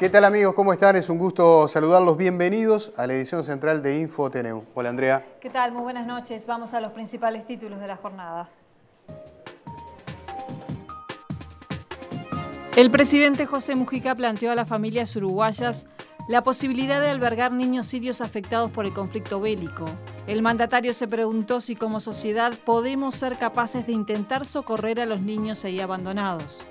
¿Qué tal amigos? ¿Cómo están? Es un gusto saludarlos. Bienvenidos a la edición central de Info TNU. Hola Andrea. ¿Qué tal? Muy buenas noches. Vamos a los principales títulos de la jornada. El presidente José Mujica planteó a las familias uruguayas la posibilidad de albergar niños sirios afectados por el conflicto bélico. El mandatario se preguntó si como sociedad podemos ser capaces de intentar socorrer a los niños ahí abandonados.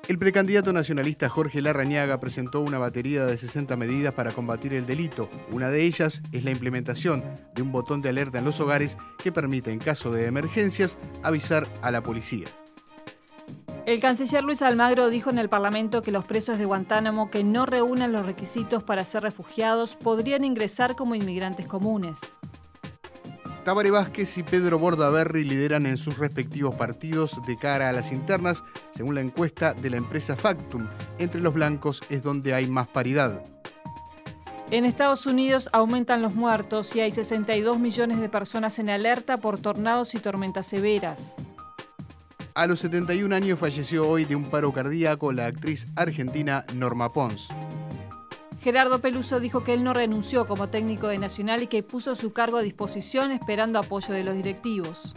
El precandidato nacionalista Jorge Larrañaga presentó una batería de 60 medidas para combatir el delito. Una de ellas es la implementación de un botón de alerta en los hogares que permite, en caso de emergencias, avisar a la policía. El canciller Luis Almagro dijo en el Parlamento que los presos de Guantánamo que no reúnan los requisitos para ser refugiados podrían ingresar como inmigrantes comunes. Tabaré Vázquez y Pedro Bordaberry lideran en sus respectivos partidos de cara a las internas, según la encuesta de la empresa Factum. Entre los blancos es donde hay más paridad. En Estados Unidos aumentan los muertos y hay 62 millones de personas en alerta por tornados y tormentas severas. A los 71 años falleció hoy de un paro cardíaco la actriz argentina Norma Pons. Gerardo Peluso dijo que él no renunció como técnico de Nacional y que puso su cargo a disposición esperando apoyo de los directivos.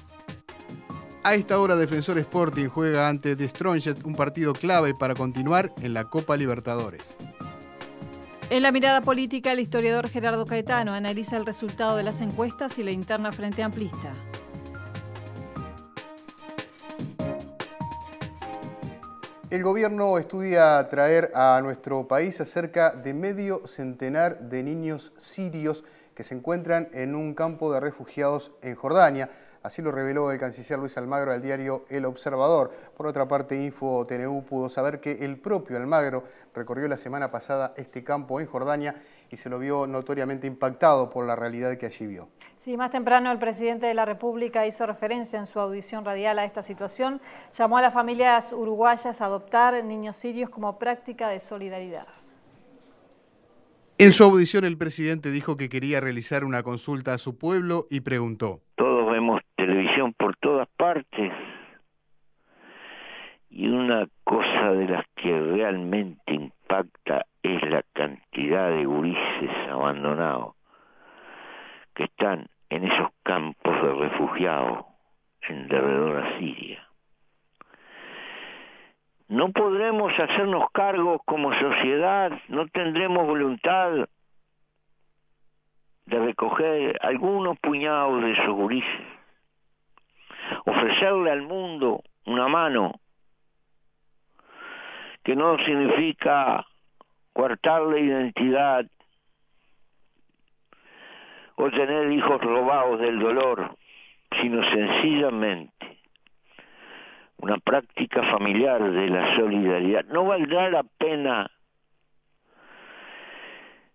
A esta hora Defensor Sporting juega ante The Strongest, un partido clave para continuar en la Copa Libertadores. En la mirada política, el historiador Gerardo Caetano analiza el resultado de las encuestas y la interna Frente Amplista. El gobierno estudia traer a nuestro país a cerca de medio centenar de niños sirios que se encuentran en un campo de refugiados en Jordania. Así lo reveló el canciller Luis Almagro al diario El Observador. Por otra parte, Info TNU pudo saber que el propio Almagro recorrió la semana pasada este campo en Jordania y se lo vio notoriamente impactado por la realidad que allí vio. Sí, más temprano el presidente de la República hizo referencia en su audición radial a esta situación. Llamó a las familias uruguayas a adoptar niños sirios como práctica de solidaridad. En su audición el presidente dijo que quería realizar una consulta a su pueblo y preguntó: todos vemos televisión por todas partes y una cosa de las que realmente impacta es la cantidad de gurises abandonados que están en esos campos de refugiados en derredor a Siria. No podremos hacernos cargo como sociedad, no tendremos voluntad de recoger algunos puñados de esos gurises, ofrecerle al mundo una mano, que no significa coartarle identidad o tener hijos robados del dolor, sino sencillamente una práctica familiar de la solidaridad. ¿No valdrá la pena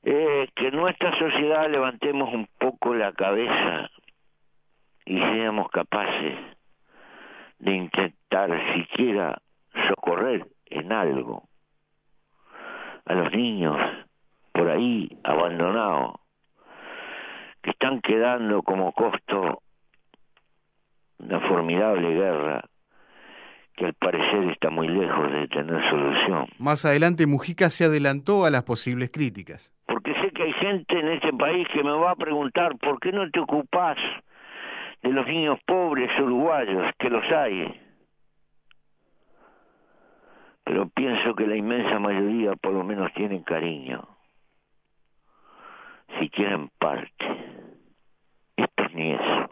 que en nuestra sociedad levantemos un poco la cabeza y seamos capaces de intentar siquiera socorrer en algo a los niños por ahí abandonados que están quedando como costo de una formidable guerra que al parecer está muy lejos de tener solución? Más adelante Mujica se adelantó a las posibles críticas. Porque sé que hay gente en este país que me va a preguntar ¿por qué no te ocupás de los niños pobres uruguayos? Que los hay. Pero pienso que la inmensa mayoría por lo menos tienen cariño, siquiera en parte. Esto es ni eso.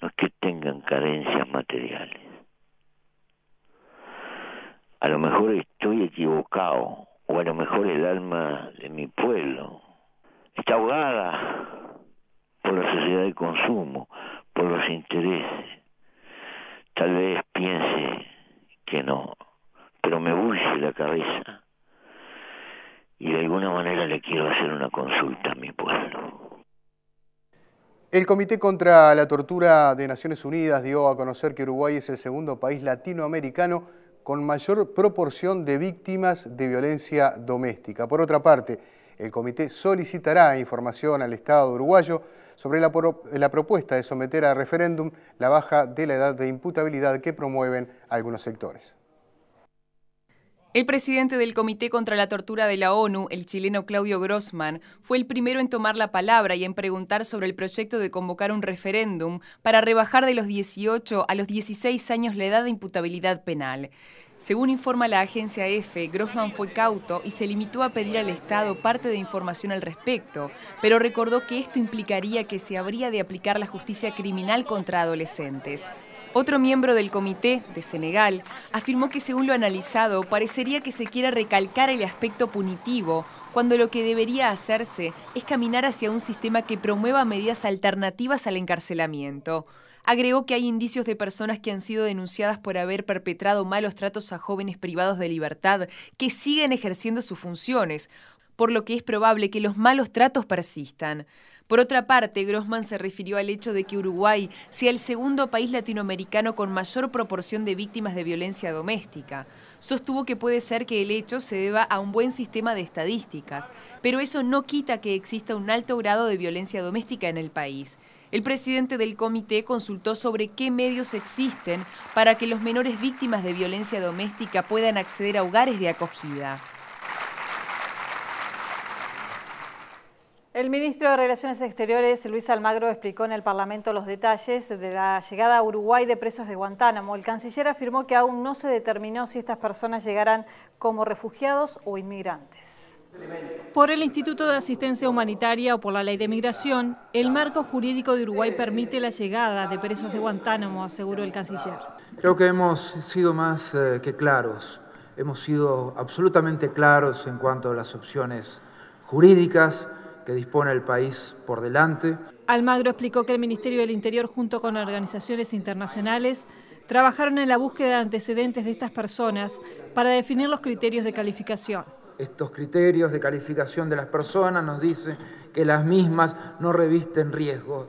No es que tengan carencias materiales. A lo mejor estoy equivocado, o a lo mejor el alma de mi pueblo está ahogada por la sociedad de consumo, por los intereses. Tal vez piense que no, pero me bulce la cabeza y de alguna manera le quiero hacer una consulta a mi pueblo. El Comité contra la Tortura de Naciones Unidas dio a conocer que Uruguay es el segundo país latinoamericano con mayor proporción de víctimas de violencia doméstica. Por otra parte, el comité solicitará información al Estado uruguayo sobre la propuesta de someter a referéndum la baja de la edad de imputabilidad que promueven algunos sectores. El presidente del Comité contra la Tortura de la ONU, el chileno Claudio Grossman, fue el primero en tomar la palabra y en preguntar sobre el proyecto de convocar un referéndum para rebajar de los 18 a los 16 años la edad de imputabilidad penal. Según informa la agencia EFE, Grossman fue cauto y se limitó a pedir al Estado parte de información al respecto, pero recordó que esto implicaría que se habría de aplicar la justicia criminal contra adolescentes. Otro miembro del comité, de Senegal, afirmó que según lo analizado, parecería que se quiere recalcar el aspecto punitivo, cuando lo que debería hacerse es caminar hacia un sistema que promueva medidas alternativas al encarcelamiento. Agregó que hay indicios de personas que han sido denunciadas por haber perpetrado malos tratos a jóvenes privados de libertad que siguen ejerciendo sus funciones, por lo que es probable que los malos tratos persistan. Por otra parte, Grossman se refirió al hecho de que Uruguay sea el segundo país latinoamericano con mayor proporción de víctimas de violencia doméstica. Sostuvo que puede ser que el hecho se deba a un buen sistema de estadísticas, pero eso no quita que exista un alto grado de violencia doméstica en el país. El presidente del comité consultó sobre qué medios existen para que los menores víctimas de violencia doméstica puedan acceder a hogares de acogida. El ministro de Relaciones Exteriores, Luis Almagro, explicó en el Parlamento los detalles de la llegada a Uruguay de presos de Guantánamo. El canciller afirmó que aún no se determinó si estas personas llegarán como refugiados o inmigrantes. Por el Instituto de Asistencia Humanitaria o por la Ley de Migración, el marco jurídico de Uruguay permite la llegada de presos de Guantánamo, aseguró el canciller. Creo que hemos sido más que claros. Hemos sido absolutamente claros en cuanto a las opciones jurídicas que dispone el país por delante. Almagro explicó que el Ministerio del Interior, junto con organizaciones internacionales, trabajaron en la búsqueda de antecedentes de estas personas para definir los criterios de calificación. Estos criterios de calificación de las personas nos dicen que las mismas no revisten riesgo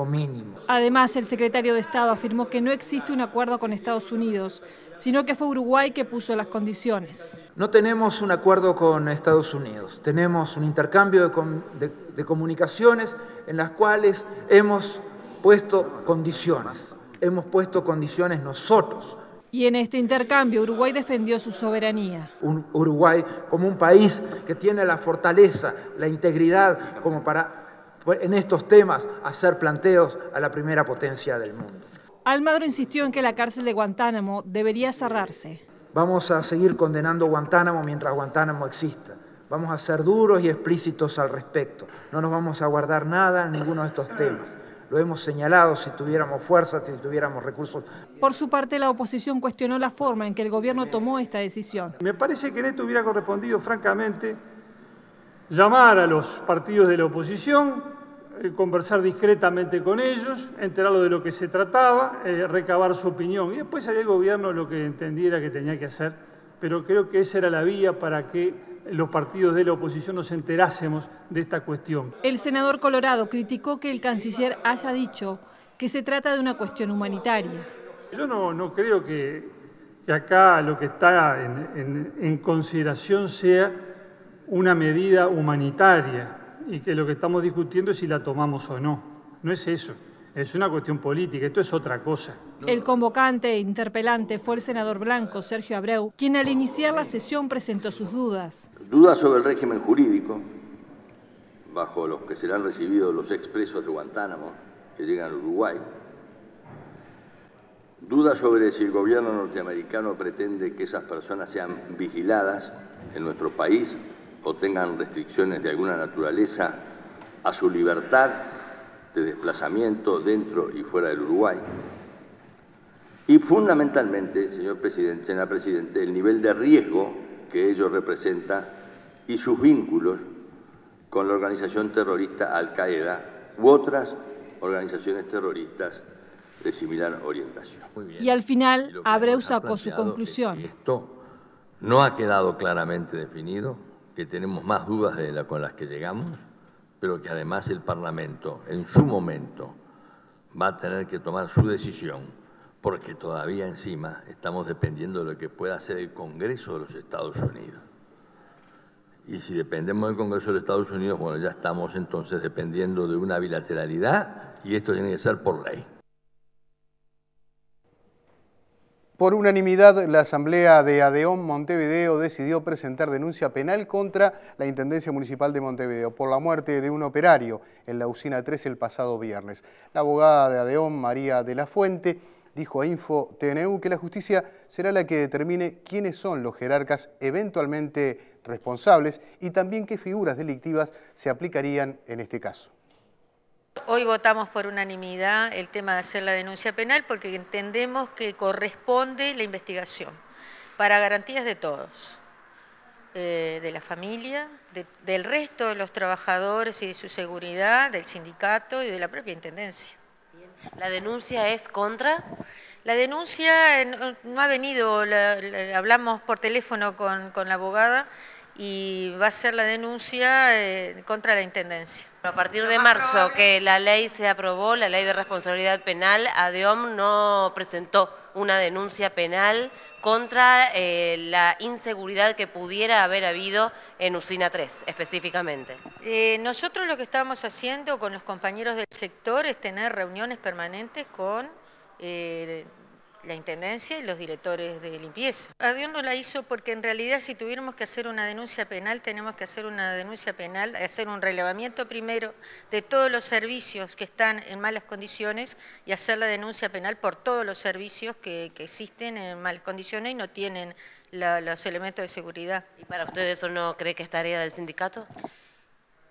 mínimo. Además, el secretario de Estado afirmó que no existe un acuerdo con Estados Unidos, sino que fue Uruguay que puso las condiciones. No tenemos un acuerdo con Estados Unidos, tenemos un intercambio de comunicaciones en las cuales hemos puesto condiciones nosotros. Y en este intercambio Uruguay defendió su soberanía. Uruguay como un país que tiene la fortaleza, la integridad como para en estos temas hacer planteos a la primera potencia del mundo. Almagro insistió en que la cárcel de Guantánamo debería cerrarse. Vamos a seguir condenando Guantánamo mientras Guantánamo exista. Vamos a ser duros y explícitos al respecto. No nos vamos a guardar nada en ninguno de estos temas. Lo hemos señalado si tuviéramos fuerza, si tuviéramos recursos. Por su parte, la oposición cuestionó la forma en que el gobierno tomó esta decisión. Me parece que en esto hubiera correspondido, francamente, llamar a los partidos de la oposición, conversar discretamente con ellos, enterarlos de lo que se trataba, recabar su opinión. Y después haría el gobierno lo que entendiera que tenía que hacer. Pero creo que esa era la vía para que los partidos de la oposición nos enterásemos de esta cuestión. El senador Colorado criticó que el canciller haya dicho que se trata de una cuestión humanitaria. Yo no creo que acá lo que está en consideración sea una medida humanitaria y que lo que estamos discutiendo es si la tomamos o no. No es eso, es una cuestión política, esto es otra cosa. El convocante e interpelante fue el senador blanco Sergio Abreu, quien al iniciar la sesión presentó sus dudas. Dudas sobre el régimen jurídico, bajo los que serán recibidos los expresos de Guantánamo que llegan a Uruguay. Dudas sobre si el gobierno norteamericano pretende que esas personas sean vigiladas en nuestro país o tengan restricciones de alguna naturaleza a su libertad de desplazamiento dentro y fuera del Uruguay. Y fundamentalmente, señor presidente, el nivel de riesgo que ello representa y sus vínculos con la organización terrorista Al-Qaeda u otras organizaciones terroristas de similar orientación. Y al final, Abreu sacó su conclusión. Esto no ha quedado claramente definido, que tenemos más dudas con las que llegamos, pero que además el Parlamento en su momento va a tener que tomar su decisión, porque todavía encima estamos dependiendo de lo que pueda hacer el Congreso de los Estados Unidos. Y si dependemos del Congreso de los Estados Unidos, bueno, ya estamos entonces dependiendo de una bilateralidad y esto tiene que ser por ley. Por unanimidad, la Asamblea de ADEOM Montevideo decidió presentar denuncia penal contra la Intendencia Municipal de Montevideo por la muerte de un operario en la usina 3 el pasado viernes. La abogada de ADEOM, María de la Fuente, dijo a Info TNU que la justicia será la que determine quiénes son los jerarcas eventualmente responsables y también qué figuras delictivas se aplicarían en este caso. Hoy votamos por unanimidad el tema de hacer la denuncia penal porque entendemos que corresponde la investigación para garantías de todos, de la familia, del resto de los trabajadores y de su seguridad, del sindicato y de la propia Intendencia. ¿La denuncia es contra? La denuncia no ha venido, hablamos por teléfono con la abogada y va a ser la denuncia contra la Intendencia. A partir de marzo que la ley se aprobó, la ley de responsabilidad penal, ADEOM no presentó una denuncia penal contra la inseguridad que pudiera haber habido en Usina 3 específicamente. Nosotros lo que estamos haciendo con los compañeros del sector es tener reuniones permanentes con la Intendencia y los directores de limpieza. ADEOM no la hizo porque en realidad si tuviéramos que hacer una denuncia penal, tenemos que hacer una denuncia penal, hacer un relevamiento primero de todos los servicios que están en malas condiciones y hacer la denuncia penal por todos los servicios que existen en malas condiciones y no tienen los elementos de seguridad. ¿Y para ustedes eso no cree que es tarea del sindicato?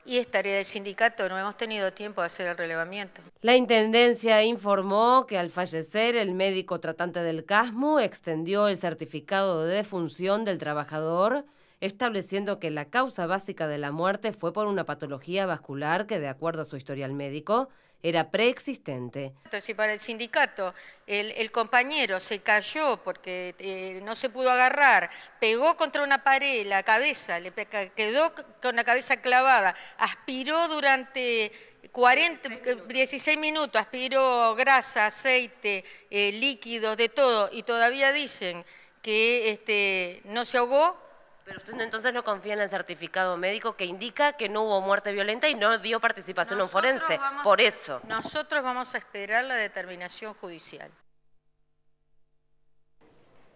Y es tarea del sindicato, no hemos tenido tiempo de hacer el relevamiento. La Intendencia informó que al fallecer el médico tratante del CASMU extendió el certificado de defunción del trabajador, estableciendo que la causa básica de la muerte fue por una patología vascular que, de acuerdo a su historial médico, era preexistente. Si para el sindicato el compañero se cayó porque no se pudo agarrar, pegó contra una pared la cabeza, quedó con la cabeza clavada, aspiró durante 16 minutos, aspiró grasa, aceite, líquidos, de todo, y todavía dicen que no se ahogó. Pero usted entonces no confía en el certificado médico que indica que no hubo muerte violenta y no dio participación en forense, por eso. Nosotros vamos a esperar la determinación judicial.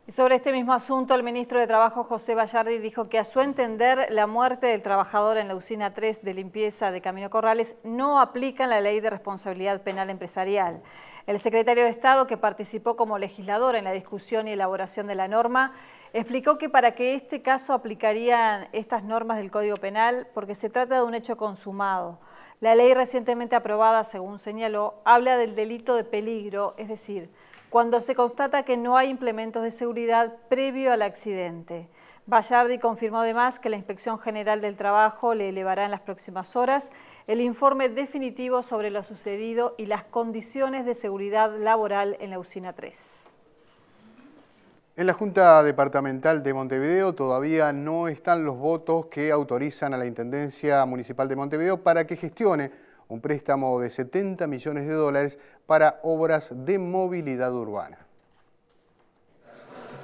Y sobre este mismo asunto, el ministro de Trabajo, José Bayardi, dijo que a su entender la muerte del trabajador en la usina 3 de limpieza de Camino Corrales no aplica en la Ley de Responsabilidad Penal Empresarial. El secretario de Estado, que participó como legislador en la discusión y elaboración de la norma, explicó que para que este caso aplicarían estas normas del Código Penal porque se trata de un hecho consumado. La ley recientemente aprobada, según señaló, habla del delito de peligro, es decir, cuando se constata que no hay implementos de seguridad previo al accidente. Bayardi confirmó además que la Inspección General del Trabajo le elevará en las próximas horas el informe definitivo sobre lo sucedido y las condiciones de seguridad laboral en la usina 3. En la Junta Departamental de Montevideo todavía no están los votos que autorizan a la Intendencia Municipal de Montevideo para que gestione un préstamo de 70 millones de dólares para obras de movilidad urbana.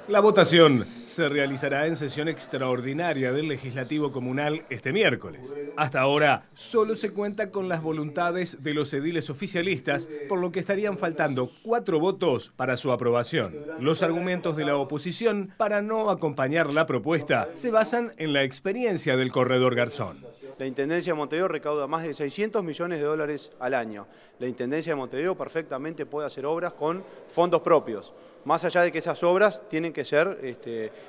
La votación se realizará en sesión extraordinaria del Legislativo Comunal este miércoles. Hasta ahora solo se cuenta con las voluntades de los ediles oficialistas, por lo que estarían faltando 4 votos para su aprobación. Los argumentos de la oposición para no acompañar la propuesta se basan en la experiencia del corredor Garzón. La Intendencia de Montevideo recauda más de 600 millones de dólares al año. La Intendencia de Montevideo perfectamente puede hacer obras con fondos propios. Más allá de que esas obras tienen que ser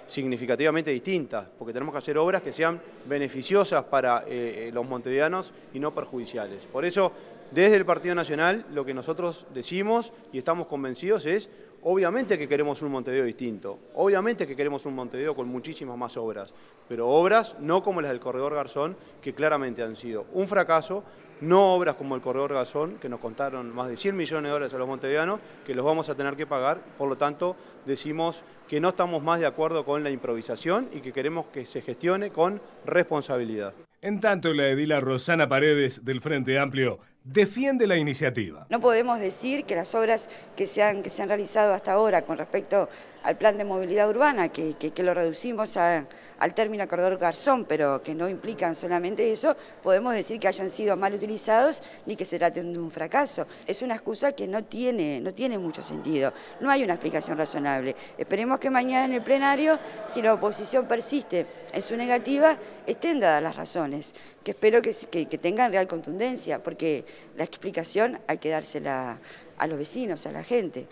significativamente distintas, porque tenemos que hacer obras que sean beneficiosas para los montevideanos y no perjudiciales. Por eso, desde el Partido Nacional, lo que nosotros decimos y estamos convencidos es, obviamente que queremos un Montevideo distinto, obviamente que queremos un Montevideo con muchísimas más obras, pero obras no como las del Corredor Garzón, que claramente han sido un fracaso, no obras como el Corredor Garzón, que nos contaron más de 100 millones de dólares a los montevideanos, que los vamos a tener que pagar. Por lo tanto, decimos que no estamos más de acuerdo con la improvisación y que queremos que se gestione con responsabilidad. En tanto, la edila Rosana Paredes, del Frente Amplio, defiende la iniciativa. No podemos decir que las obras que se han realizado hasta ahora con respecto al plan de movilidad urbana, que lo reducimos a al término corredor garzón, pero que no implican solamente eso, podemos decir que hayan sido mal utilizados ni que se traten de un fracaso. Es una excusa que no tiene mucho sentido, no hay una explicación razonable. Esperemos que mañana en el plenario, si la oposición persiste en su negativa, estén dadas las razones, que espero que tengan real contundencia, porque la explicación hay que dársela a los vecinos, a la gente.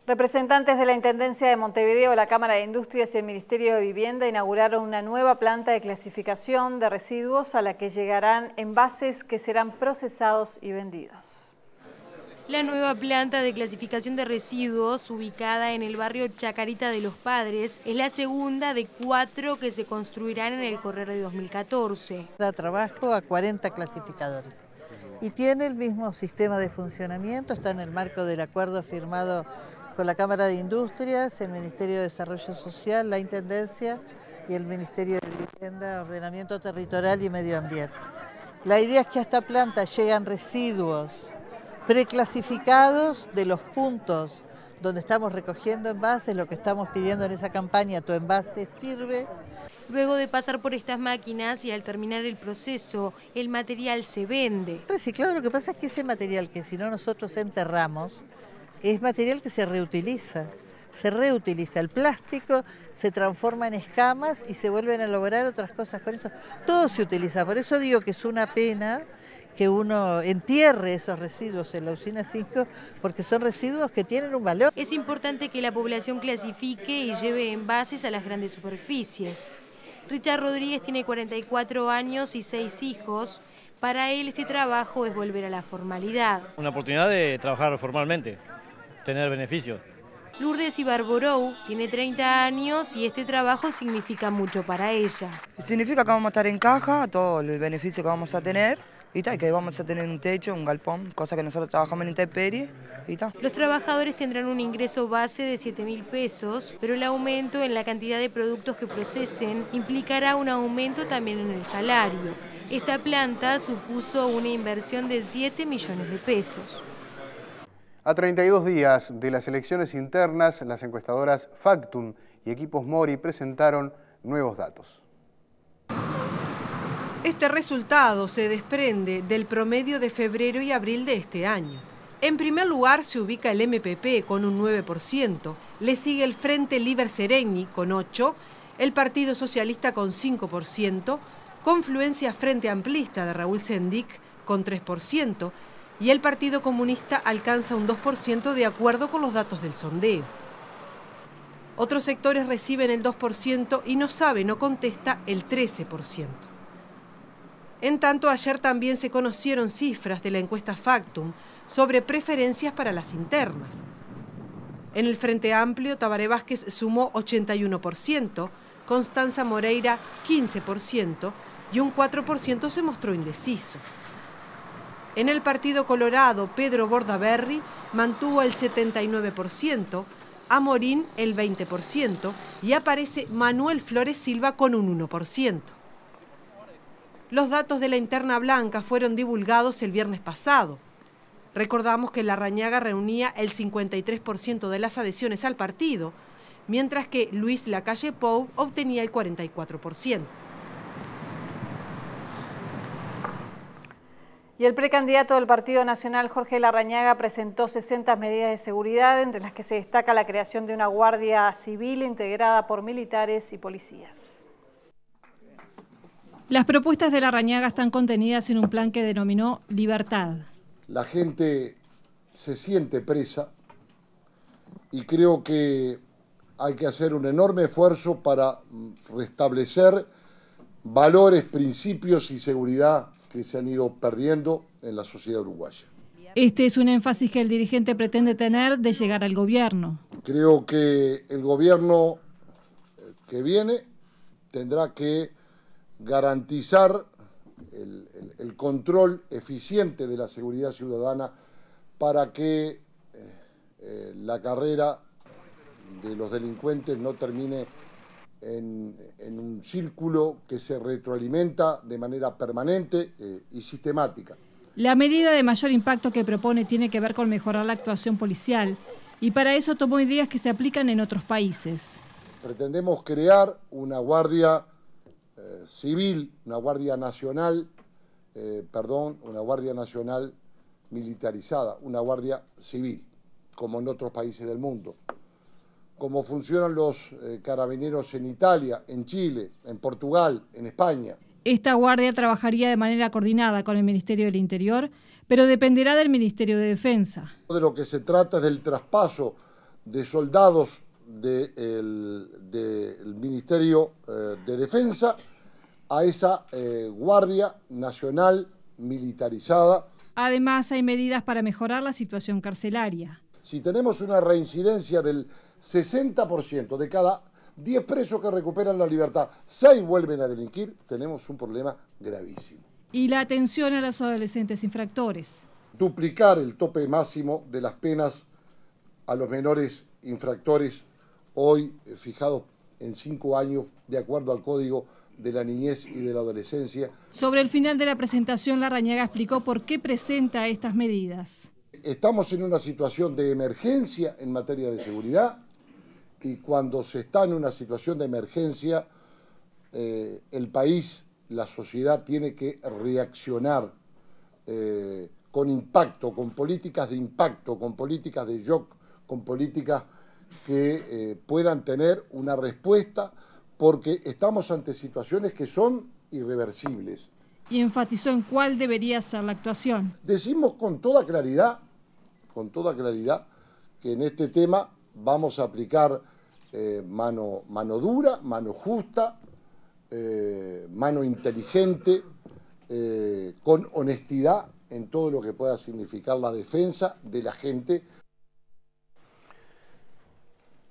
Representantes de la Intendencia de Montevideo, la Cámara de Industrias y el Ministerio de Vivienda inauguraron una nueva planta de clasificación de residuos a la que llegarán envases que serán procesados y vendidos. La nueva planta de clasificación de residuos, ubicada en el barrio Chacarita de los Padres, es la segunda de 4 que se construirán en el correr de 2014. Da trabajo a 40 clasificadores y tiene el mismo sistema de funcionamiento, está en el marco del acuerdo firmado con la Cámara de Industrias, el Ministerio de Desarrollo Social, la Intendencia y el Ministerio de Vivienda, Ordenamiento Territorial y Medio Ambiente. La idea es que a esta planta llegan residuos preclasificados de los puntos donde estamos recogiendo envases, lo que estamos pidiendo en esa campaña, tu envase sirve. Luego de pasar por estas máquinas y al terminar el proceso, el material se vende. Reciclado, lo que pasa es que ese material que si no nosotros enterramos, es material que se reutiliza. El plástico se transforma en escamas y se vuelven a lograr otras cosas con eso. Todo se utiliza, por eso digo que es una pena que uno entierre esos residuos en la usina 5, porque son residuos que tienen un valor. Es importante que la población clasifique y lleve envases a las grandes superficies. Richard Rodríguez tiene 44 años y 6 hijos. Para él este trabajo es volver a la formalidad. Una oportunidad de trabajar formalmente, tener beneficios. Lourdes Ibarborou tiene 30 años y este trabajo significa mucho para ella. Significa que vamos a estar en caja, todo el beneficio que vamos a tener, y tal, que vamos a tener un techo, un galpón, cosa que nosotros trabajamos en intemperie, y tal. Los trabajadores tendrán un ingreso base de 7.000 pesos, pero el aumento en la cantidad de productos que procesen implicará un aumento también en el salario. Esta planta supuso una inversión de 7 millones de pesos. A 32 días de las elecciones internas, las encuestadoras Factum y Equipos Mori presentaron nuevos datos. Este resultado se desprende del promedio de febrero y abril de este año. En primer lugar se ubica el MPP con un 9%, le sigue el Frente Liber Seregni con 8%, el Partido Socialista con 5%, Confluencia Frente Amplista de Raúl Sendic con 3%, y el Partido Comunista alcanza un 2% de acuerdo con los datos del sondeo. Otros sectores reciben el 2% y no sabe, no contesta el 13%. En tanto, ayer también se conocieron cifras de la encuesta Factum sobre preferencias para las internas. En el Frente Amplio, Tabaré Vázquez sumó 81%, Constanza Moreira 15% y un 4% se mostró indeciso. En el Partido Colorado, Pedro Bordaberry mantuvo el 79%, Amorín el 20% y aparece Manuel Flores Silva con un 1%. Los datos de la interna blanca fueron divulgados el viernes pasado. Recordamos que Larrañaga reunía el 53% de las adhesiones al partido, mientras que Luis Lacalle Pou obtenía el 44%. Y el precandidato del Partido Nacional, Jorge Larrañaga, presentó 60 medidas de seguridad, entre las que se destaca la creación de una guardia civil integrada por militares y policías. Las propuestas de Larrañaga están contenidas en un plan que denominó Libertad. La gente se siente presa y creo que hay que hacer un enorme esfuerzo para restablecer valores, principios y seguridad que se han ido perdiendo en la sociedad uruguaya. Este es un énfasis que el dirigente pretende tener de llegar al gobierno. Creo que el gobierno que viene tendrá que garantizar el control eficiente de la seguridad ciudadana para que la carrera de los delincuentes no termine en un círculo que se retroalimenta de manera permanente y sistemática. La medida de mayor impacto que propone tiene que ver con mejorar la actuación policial y para eso tomó ideas que se aplican en otros países. Pretendemos crear una guardia civil, una guardia nacional, una guardia nacional militarizada, una guardia civil, como en otros países del mundo. Como funcionan los carabineros en Italia, en Chile, en Portugal, en España. Esta guardia trabajaría de manera coordinada con el Ministerio del Interior, pero dependerá del Ministerio de Defensa. De lo que se trata es del traspaso de soldados del Ministerio de Defensa a esa Guardia Nacional militarizada. Además, hay medidas para mejorar la situación carcelaria. Si tenemos una reincidencia del 60%, de cada 10 presos que recuperan la libertad, 6 vuelven a delinquir, tenemos un problema gravísimo. Y la atención a los adolescentes infractores. Duplicar el tope máximo de las penas a los menores infractores, hoy fijados en 5 años, de acuerdo al Código de la Niñez y de la Adolescencia. Sobre el final de la presentación, Larrañaga explicó por qué presenta estas medidas. Estamos en una situación de emergencia en materia de seguridad y cuando se está en una situación de emergencia, el país, la sociedad tiene que reaccionar con impacto, con políticas de impacto, con políticas de shock, con políticas que puedan tener una respuesta, porque estamos ante situaciones que son irreversibles. Y enfatizó en cuál debería ser la actuación. Decimos con toda claridad, que en este tema vamos a aplicar mano dura, mano justa, mano inteligente, con honestidad en todo lo que pueda significar la defensa de la gente.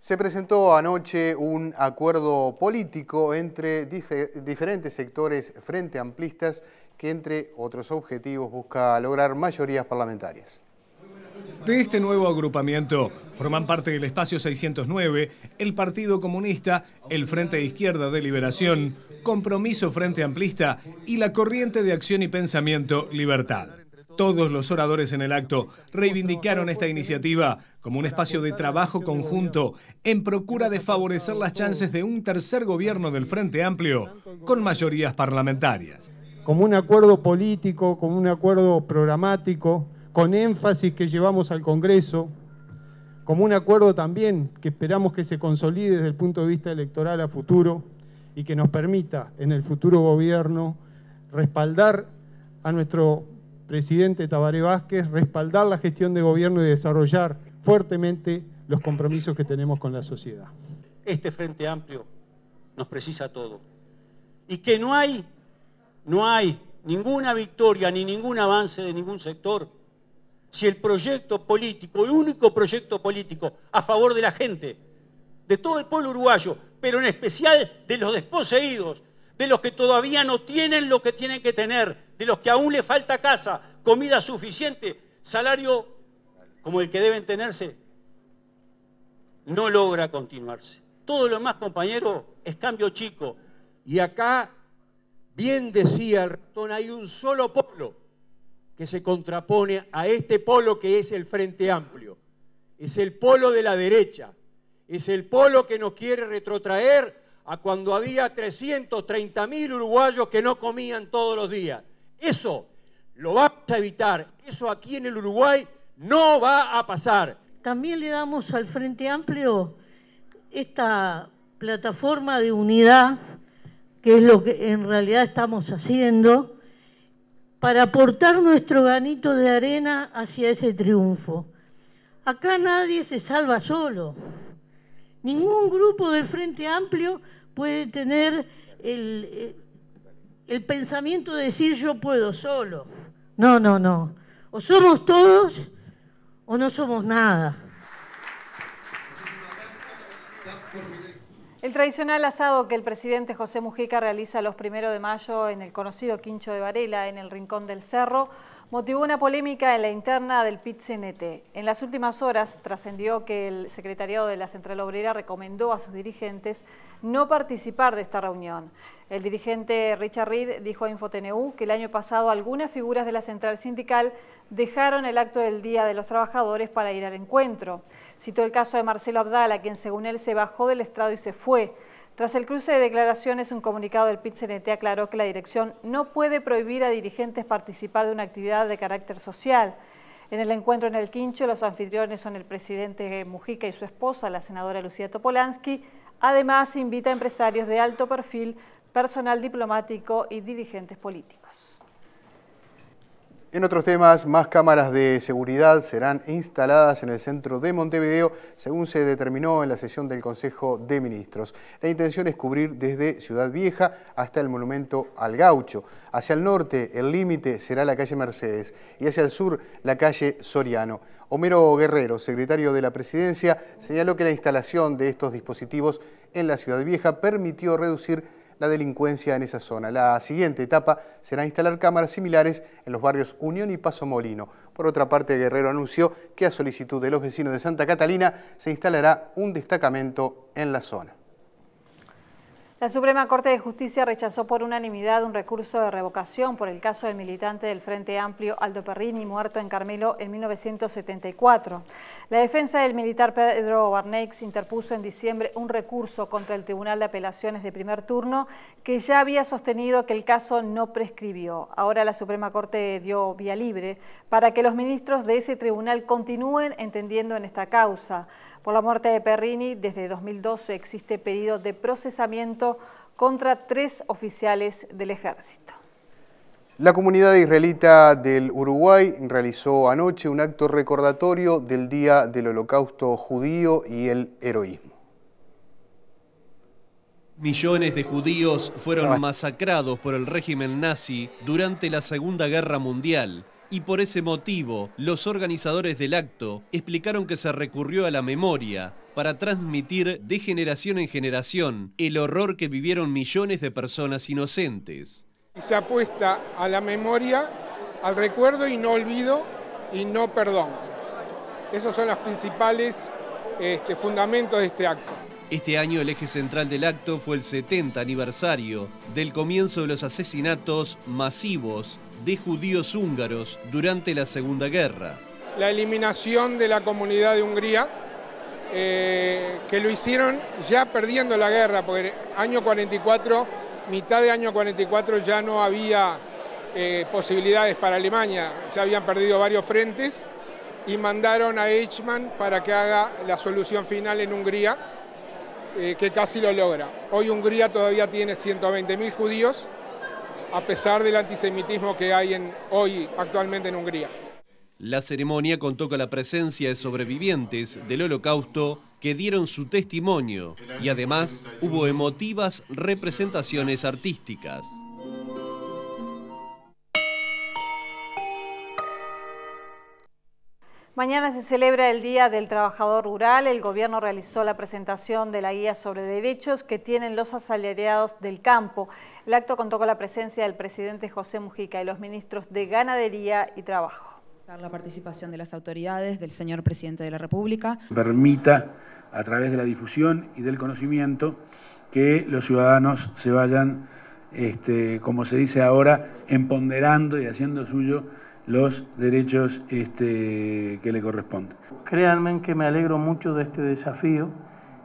Se presentó anoche un acuerdo político entre diferentes sectores frente amplistas que, entre otros objetivos, busca lograr mayorías parlamentarias. De este nuevo agrupamiento forman parte del Espacio 609, el Partido Comunista, el Frente de Izquierda de Liberación, Compromiso Frente Amplista y la Corriente de Acción y Pensamiento Libertad. Todos los oradores en el acto reivindicaron esta iniciativa como un espacio de trabajo conjunto en procura de favorecer las chances de un tercer gobierno del Frente Amplio con mayorías parlamentarias. Como un acuerdo político, como un acuerdo programático, con énfasis que llevamos al Congreso, como un acuerdo también que esperamos que se consolide desde el punto de vista electoral a futuro y que nos permita en el futuro gobierno respaldar a nuestro presidente Tabaré Vázquez, respaldar la gestión de gobierno y desarrollar fuertemente los compromisos que tenemos con la sociedad. Este Frente Amplio nos precisa a todos. Y que no hay ninguna victoria ni ningún avance de ningún sector si el proyecto político, el único proyecto político a favor de la gente, de todo el pueblo uruguayo, pero en especial de los desposeídos, de los que todavía no tienen lo que tienen que tener, de los que aún le falta casa, comida suficiente, salario como el que deben tenerse, no logra continuarse. Todo lo demás, compañero, es cambio chico. Y acá, bien decía el ratón, hay un solo polo que se contrapone a este polo que es el Frente Amplio. Es el polo de la derecha. Es el polo que nos quiere retrotraer a cuando había 330.000 uruguayos que no comían todos los días. Eso lo vamos a evitar. Eso aquí en el Uruguay no va a pasar. También le damos al Frente Amplio esta plataforma de unidad, que es lo que en realidad estamos haciendo, para aportar nuestro granito de arena hacia ese triunfo. Acá nadie se salva solo. Ningún grupo del Frente Amplio puede tener el pensamiento de decir yo puedo solo. No, no, no. O somos todos o no somos nada. El tradicional asado que el presidente José Mujica realiza los 1 de mayo en el conocido Quincho de Varela, en el Rincón del Cerro, motivó una polémica en la interna del PIT-CNT. En las últimas horas trascendió que el secretariado de la Central Obrera recomendó a sus dirigentes no participar de esta reunión. El dirigente Richard Reed dijo a InfoTNU que el año pasado algunas figuras de la central sindical dejaron el acto del Día de los Trabajadores para ir al encuentro. Citó el caso de Marcelo Abdala, quien según él se bajó del estrado y se fue. Tras el cruce de declaraciones, un comunicado del PIT-CNT aclaró que la dirección no puede prohibir a dirigentes participar de una actividad de carácter social. En el encuentro en el Quincho, los anfitriones son el presidente Mujica y su esposa, la senadora Lucía Topolansky. Además, invita a empresarios de alto perfil, personal diplomático y dirigentes políticos. En otros temas, más cámaras de seguridad serán instaladas en el centro de Montevideo, según se determinó en la sesión del Consejo de Ministros. La intención es cubrir desde Ciudad Vieja hasta el Monumento al Gaucho. Hacia el norte, el límite será la calle Mercedes y hacia el sur, la calle Soriano. Homero Guerrero, secretario de la Presidencia, señaló que la instalación de estos dispositivos en la Ciudad Vieja permitió reducir la delincuencia en esa zona. La siguiente etapa será instalar cámaras similares en los barrios Unión y Paso Molino. Por otra parte, Guerrero anunció que a solicitud de los vecinos de Santa Catalina se instalará un destacamento en la zona. La Suprema Corte de Justicia rechazó por unanimidad un recurso de revocación por el caso del militante del Frente Amplio Aldo Perrini, muerto en Carmelo en 1974. La defensa del militar Pedro Barneix interpuso en diciembre un recurso contra el Tribunal de Apelaciones de primer turno que ya había sostenido que el caso no prescribió. Ahora la Suprema Corte dio vía libre para que los ministros de ese tribunal continúen entendiendo en esta causa. Por la muerte de Perrini, desde 2012 existe pedido de procesamiento contra 3 oficiales del ejército. La comunidad israelita del Uruguay realizó anoche un acto recordatorio del Día del Holocausto Judío y el heroísmo. Millones de judíos fueron masacrados por el régimen nazi durante la Segunda Guerra Mundial. Y por ese motivo, los organizadores del acto explicaron que se recurrió a la memoria para transmitir de generación en generación el horror que vivieron millones de personas inocentes. Y se apuesta a la memoria, al recuerdo y no olvido y no perdón. Esos son los principales fundamentos de este acto. Este año el eje central del acto fue el 70 aniversario del comienzo de los asesinatos masivos de judíos húngaros durante la Segunda Guerra. La eliminación de la comunidad de Hungría, que lo hicieron ya perdiendo la guerra, porque año 44, mitad de año 44 ya no había posibilidades para Alemania, ya habían perdido varios frentes y mandaron a Eichmann para que haga la solución final en Hungría, que casi lo logra. Hoy Hungría todavía tiene 120.000 judíos, a pesar del antisemitismo que hay hoy actualmente en Hungría. La ceremonia contó con la presencia de sobrevivientes del Holocausto que dieron su testimonio y además hubo emotivas representaciones artísticas. Mañana se celebra el Día del Trabajador Rural. El gobierno realizó la presentación de la guía sobre derechos que tienen los asalariados del campo. El acto contó con la presencia del presidente José Mujica y los ministros de Ganadería y Trabajo. La participación de las autoridades, del señor presidente de la República. Permita, a través de la difusión y del conocimiento, que los ciudadanos se vayan, como se dice ahora, empoderando y haciendo suyo los derechos que le corresponden. Créanme que me alegro mucho de este desafío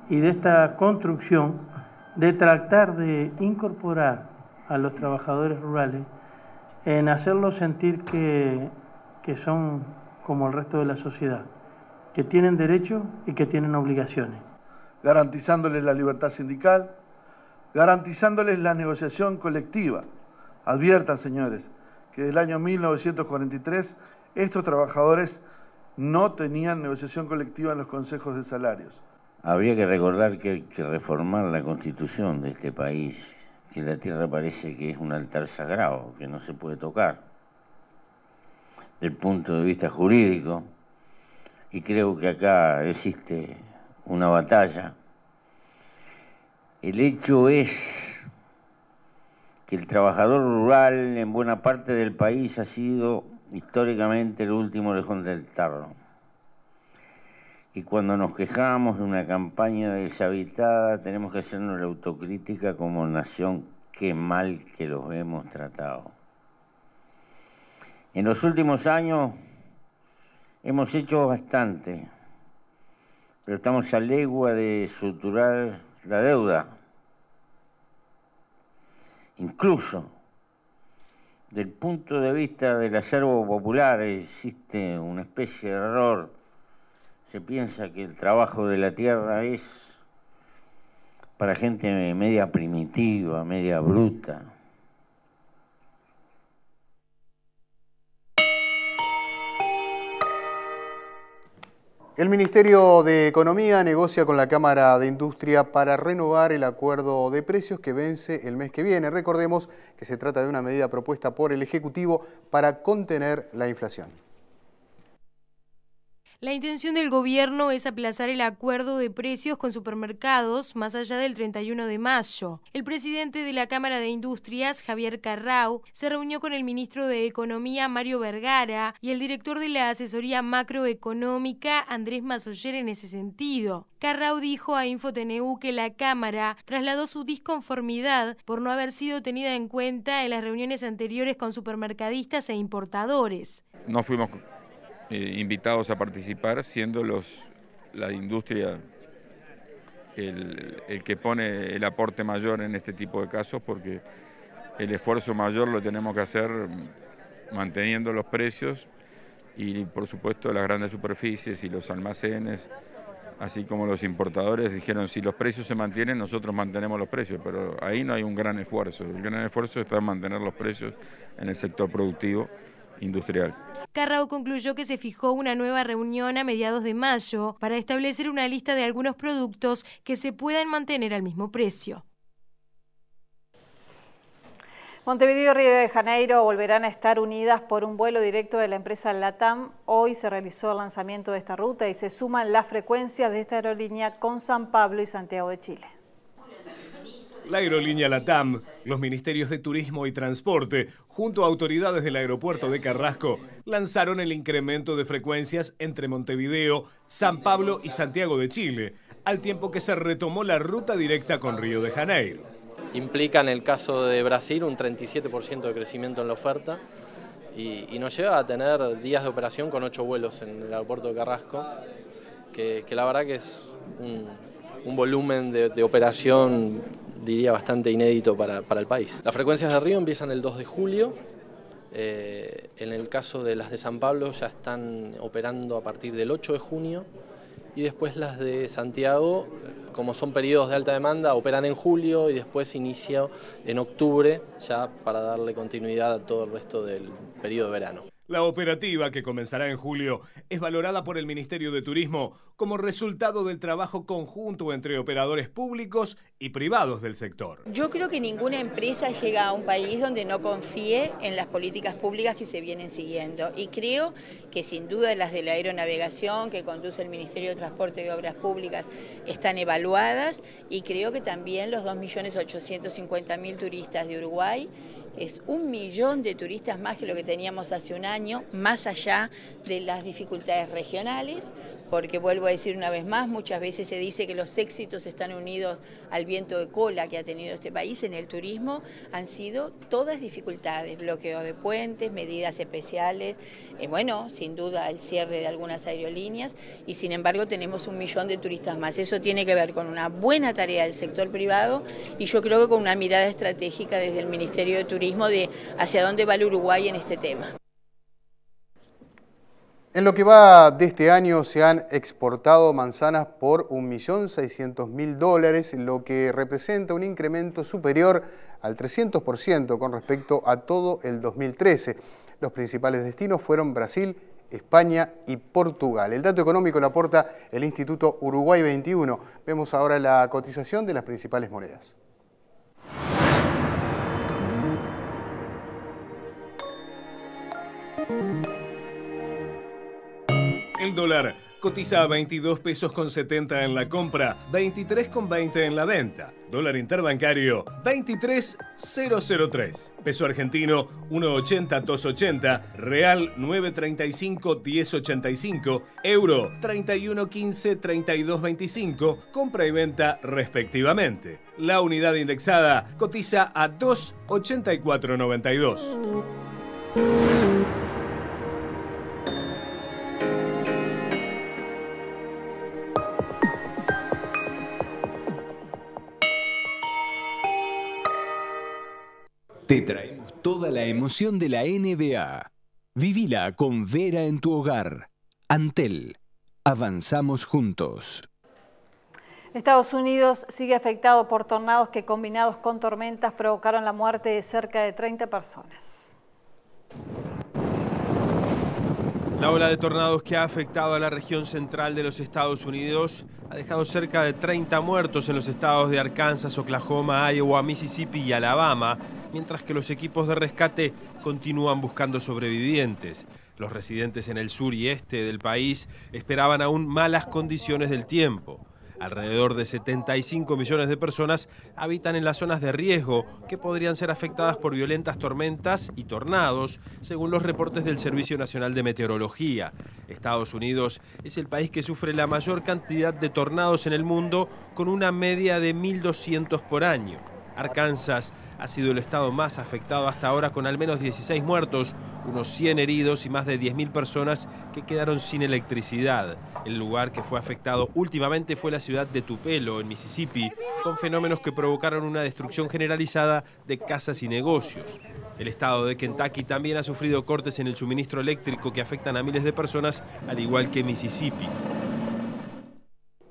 y de esta construcción de tratar de incorporar a los trabajadores rurales en hacerlos sentir que son como el resto de la sociedad, que tienen derechos y que tienen obligaciones. Garantizándoles la libertad sindical, garantizándoles la negociación colectiva. Adviertan, señores, que desde el año 1943 estos trabajadores no tenían negociación colectiva en los consejos de salarios. Habría que recordar que hay que reformar la constitución de este país, que la tierra parece que es un altar sagrado, que no se puede tocar, desde el punto de vista jurídico, y creo que acá existe una batalla. El hecho es que el trabajador rural en buena parte del país ha sido históricamente el último lejón del tarro. Y cuando nos quejamos de una campaña deshabitada, tenemos que hacernos la autocrítica como nación, qué mal que los hemos tratado. En los últimos años hemos hecho bastante, pero estamos a legua de suturar la deuda. Incluso, del punto de vista del acervo popular, existe una especie de error. Se piensa que el trabajo de la tierra es para gente media primitiva, media bruta. El Ministerio de Economía negocia con la Cámara de Industria para renovar el acuerdo de precios que vence el mes que viene. Recordemos que se trata de una medida propuesta por el Ejecutivo para contener la inflación. La intención del gobierno es aplazar el acuerdo de precios con supermercados más allá del 31 de mayo. El presidente de la Cámara de Industrias, Javier Carrau, se reunió con el ministro de Economía, Mario Vergara, y el director de la Asesoría Macroeconómica, Andrés Mazoyer, en ese sentido. Carrau dijo a InfoTNU que la Cámara trasladó su disconformidad por no haber sido tenida en cuenta en las reuniones anteriores con supermercadistas e importadores. No fuimos invitados a participar, siendo la industria el que pone el aporte mayor en este tipo de casos, porque el esfuerzo mayor lo tenemos que hacer manteniendo los precios y por supuesto las grandes superficies y los almacenes, así como los importadores dijeron si los precios se mantienen nosotros mantenemos los precios, pero ahí no hay un gran esfuerzo, el gran esfuerzo está en mantener los precios en el sector productivo industrial. Carrau concluyó que se fijó una nueva reunión a mediados de mayo para establecer una lista de algunos productos que se puedan mantener al mismo precio. Montevideo y Río de Janeiro volverán a estar unidas por un vuelo directo de la empresa LATAM. Hoy se realizó el lanzamiento de esta ruta y se suman las frecuencias de esta aerolínea con San Pablo y Santiago de Chile. La aerolínea LATAM, los ministerios de Turismo y Transporte, junto a autoridades del aeropuerto de Carrasco, lanzaron el incremento de frecuencias entre Montevideo, San Pablo y Santiago de Chile, al tiempo que se retomó la ruta directa con Río de Janeiro. Implica en el caso de Brasil un 37% de crecimiento en la oferta y nos lleva a tener días de operación con 8 vuelos en el aeropuerto de Carrasco, que la verdad que es un volumen de operación, diría, bastante inédito para el país. Las frecuencias de Río empiezan el 2 de julio, en el caso de las de San Pablo ya están operando a partir del 8 de junio y después las de Santiago, como son periodos de alta demanda, operan en julio y después inicia en octubre ya para darle continuidad a todo el resto del periodo de verano. La operativa, que comenzará en julio, es valorada por el Ministerio de Turismo como resultado del trabajo conjunto entre operadores públicos y privados del sector. Yo creo que ninguna empresa llega a un país donde no confíe en las políticas públicas que se vienen siguiendo. Y creo que sin duda las de la aeronavegación que conduce el Ministerio de Transporte y Obras Públicas están evaluadas y creo que también los 2.850.000 turistas de Uruguay es 1 millón de turistas más que lo que teníamos hace un año, más allá de las dificultades regionales, porque vuelvo a decir una vez más, muchas veces se dice que los éxitos están unidos al viento de cola que ha tenido este país. En el turismo han sido todas dificultades, bloqueo de puentes, medidas especiales, bueno, sin duda el cierre de algunas aerolíneas y sin embargo tenemos 1 millón de turistas más. Eso tiene que ver con una buena tarea del sector privado y yo creo que con una mirada estratégica desde el Ministerio de Turismo de hacia dónde va el Uruguay en este tema. En lo que va de este año se han exportado manzanas por $1.600.000, lo que representa un incremento superior al 300% con respecto a todo el 2013. Los principales destinos fueron Brasil, España y Portugal. El dato económico lo aporta el Instituto Uruguay 21. Vemos ahora la cotización de las principales monedas. El dólar cotiza a 22 pesos con 70 en la compra, 23,20 en la venta. Dólar interbancario 23,003. Peso argentino 1,80-2,80. Real 9,35-10,85. Euro 31,15-32,25. Compra y venta respectivamente. La unidad indexada cotiza a 2,8492. Te traemos toda la emoción de la NBA. Vivila con Vera en tu hogar. Antel. Avanzamos juntos. Estados Unidos sigue afectado por tornados que, combinados con tormentas, provocaron la muerte de cerca de 30 personas. La ola de tornados que ha afectado a la región central de los Estados Unidos ha dejado cerca de 30 muertos en los estados de Arkansas, Oklahoma, Iowa, Mississippi y Alabama, mientras que los equipos de rescate continúan buscando sobrevivientes. Los residentes en el sur y este del país esperaban aún malas condiciones del tiempo. Alrededor de 75 millones de personas habitan en las zonas de riesgo que podrían ser afectadas por violentas tormentas y tornados, según los reportes del Servicio Nacional de Meteorología. Estados Unidos es el país que sufre la mayor cantidad de tornados en el mundo, con una media de 1.200 por año. Arkansas ha sido el estado más afectado hasta ahora, con al menos 16 muertos, unos 100 heridos y más de 10.000 personas que quedaron sin electricidad. El lugar que fue afectado últimamente fue la ciudad de Tupelo, en Mississippi, con fenómenos que provocaron una destrucción generalizada de casas y negocios. El estado de Kentucky también ha sufrido cortes en el suministro eléctrico que afectan a miles de personas, al igual que Mississippi.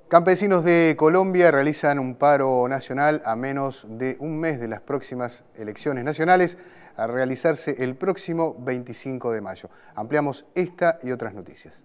Campesinos de Colombia realizan un paro nacional a menos de un mes de las próximas elecciones nacionales, a realizarse el próximo 25 de mayo. Ampliamos esta y otras noticias.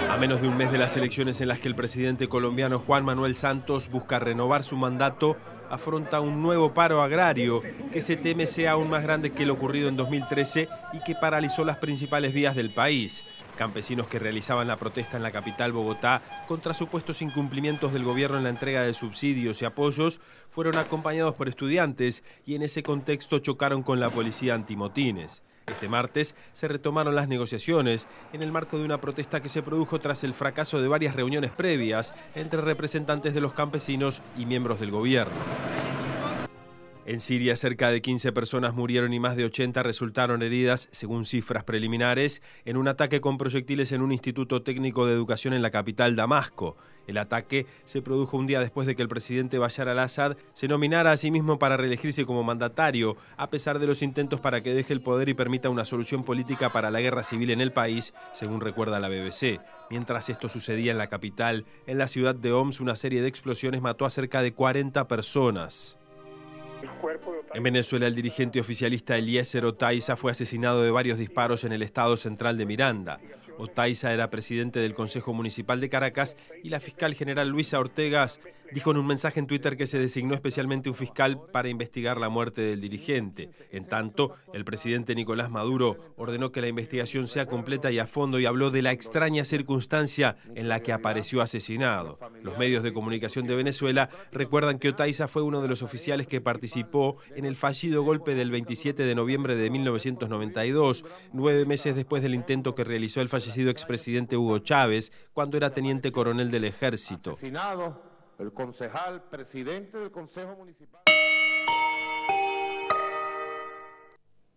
A menos de un mes de las elecciones en las que el presidente colombiano Juan Manuel Santos busca renovar su mandato, afronta un nuevo paro agrario que se teme sea aún más grande que el ocurrido en 2013 y que paralizó las principales vías del país. Campesinos que realizaban la protesta en la capital Bogotá contra supuestos incumplimientos del gobierno en la entrega de subsidios y apoyos fueron acompañados por estudiantes y en ese contexto chocaron con la policía antimotines. Este martes se retomaron las negociaciones en el marco de una protesta que se produjo tras el fracaso de varias reuniones previas entre representantes de los campesinos y miembros del gobierno. En Siria, cerca de 15 personas murieron y más de 80 resultaron heridas, según cifras preliminares, en un ataque con proyectiles en un instituto técnico de educación en la capital, Damasco. El ataque se produjo un día después de que el presidente Bashar al-Assad se nominara a sí mismo para reelegirse como mandatario, a pesar de los intentos para que deje el poder y permita una solución política para la guerra civil en el país, según recuerda la BBC. Mientras esto sucedía en la capital, en la ciudad de Homs, una serie de explosiones mató a cerca de 40 personas. En Venezuela, el dirigente oficialista Eliezer Otaiza fue asesinado de varios disparos en el estado central de Miranda. Otaiza era presidente del Consejo Municipal de Caracas y la fiscal general Luisa Ortegas dijo en un mensaje en Twitter que se designó especialmente un fiscal para investigar la muerte del dirigente. En tanto, el presidente Nicolás Maduro ordenó que la investigación sea completa y a fondo y habló de la extraña circunstancia en la que apareció asesinado. Los medios de comunicación de Venezuela recuerdan que Otaiza fue uno de los oficiales que participó en el fallido golpe del 27 de noviembre de 1992, 9 meses después del intento que realizó el fallecido expresidente Hugo Chávez cuando era teniente coronel del ejército. Asesinado el concejal presidente del Consejo Municipal.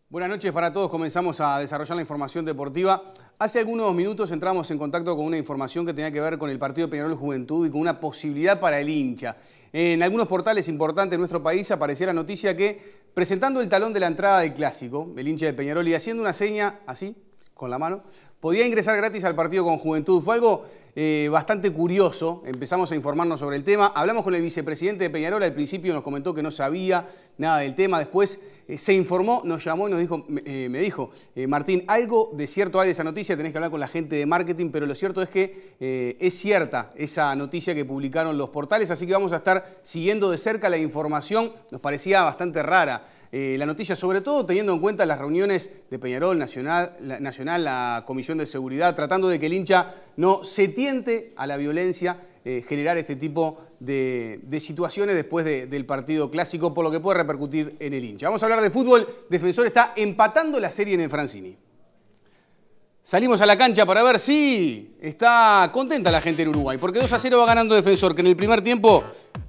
Buenas noches para todos. Comenzamos a desarrollar la información deportiva. Hace algunos minutos entramos en contacto con una información que tenía que ver con el partido Peñarol Juventud y con una posibilidad para el hincha. En algunos portales importantes de nuestro país aparecía la noticia que, presentando el talón de la entrada del clásico, el hincha de Peñarol, y haciendo una seña así, con la mano, podía ingresar gratis al partido con Juventud. Fue algo bastante curioso. Empezamos a informarnos sobre el tema. Hablamos con el vicepresidente de Peñarol. Al principio nos comentó que no sabía nada del tema. Después se informó, nos llamó y nos dijo, me dijo, Martín, algo de cierto hay de esa noticia, tenés que hablar con la gente de marketing, pero lo cierto es que es cierta esa noticia que publicaron los portales, así que vamos a estar siguiendo de cerca la información. Nos parecía bastante rara la noticia, sobre todo teniendo en cuenta las reuniones de Peñarol Nacional, la Comisión información de seguridad, tratando de que el hincha no se tiente a la violencia, generar este tipo de situaciones después del partido clásico, por lo que puede repercutir en el hincha. Vamos a hablar de fútbol. Defensor está empatando la serie en el Francini. Salimos a la cancha para ver si está contenta la gente en Uruguay, porque 2-0 va ganando Defensor, que en el primer tiempo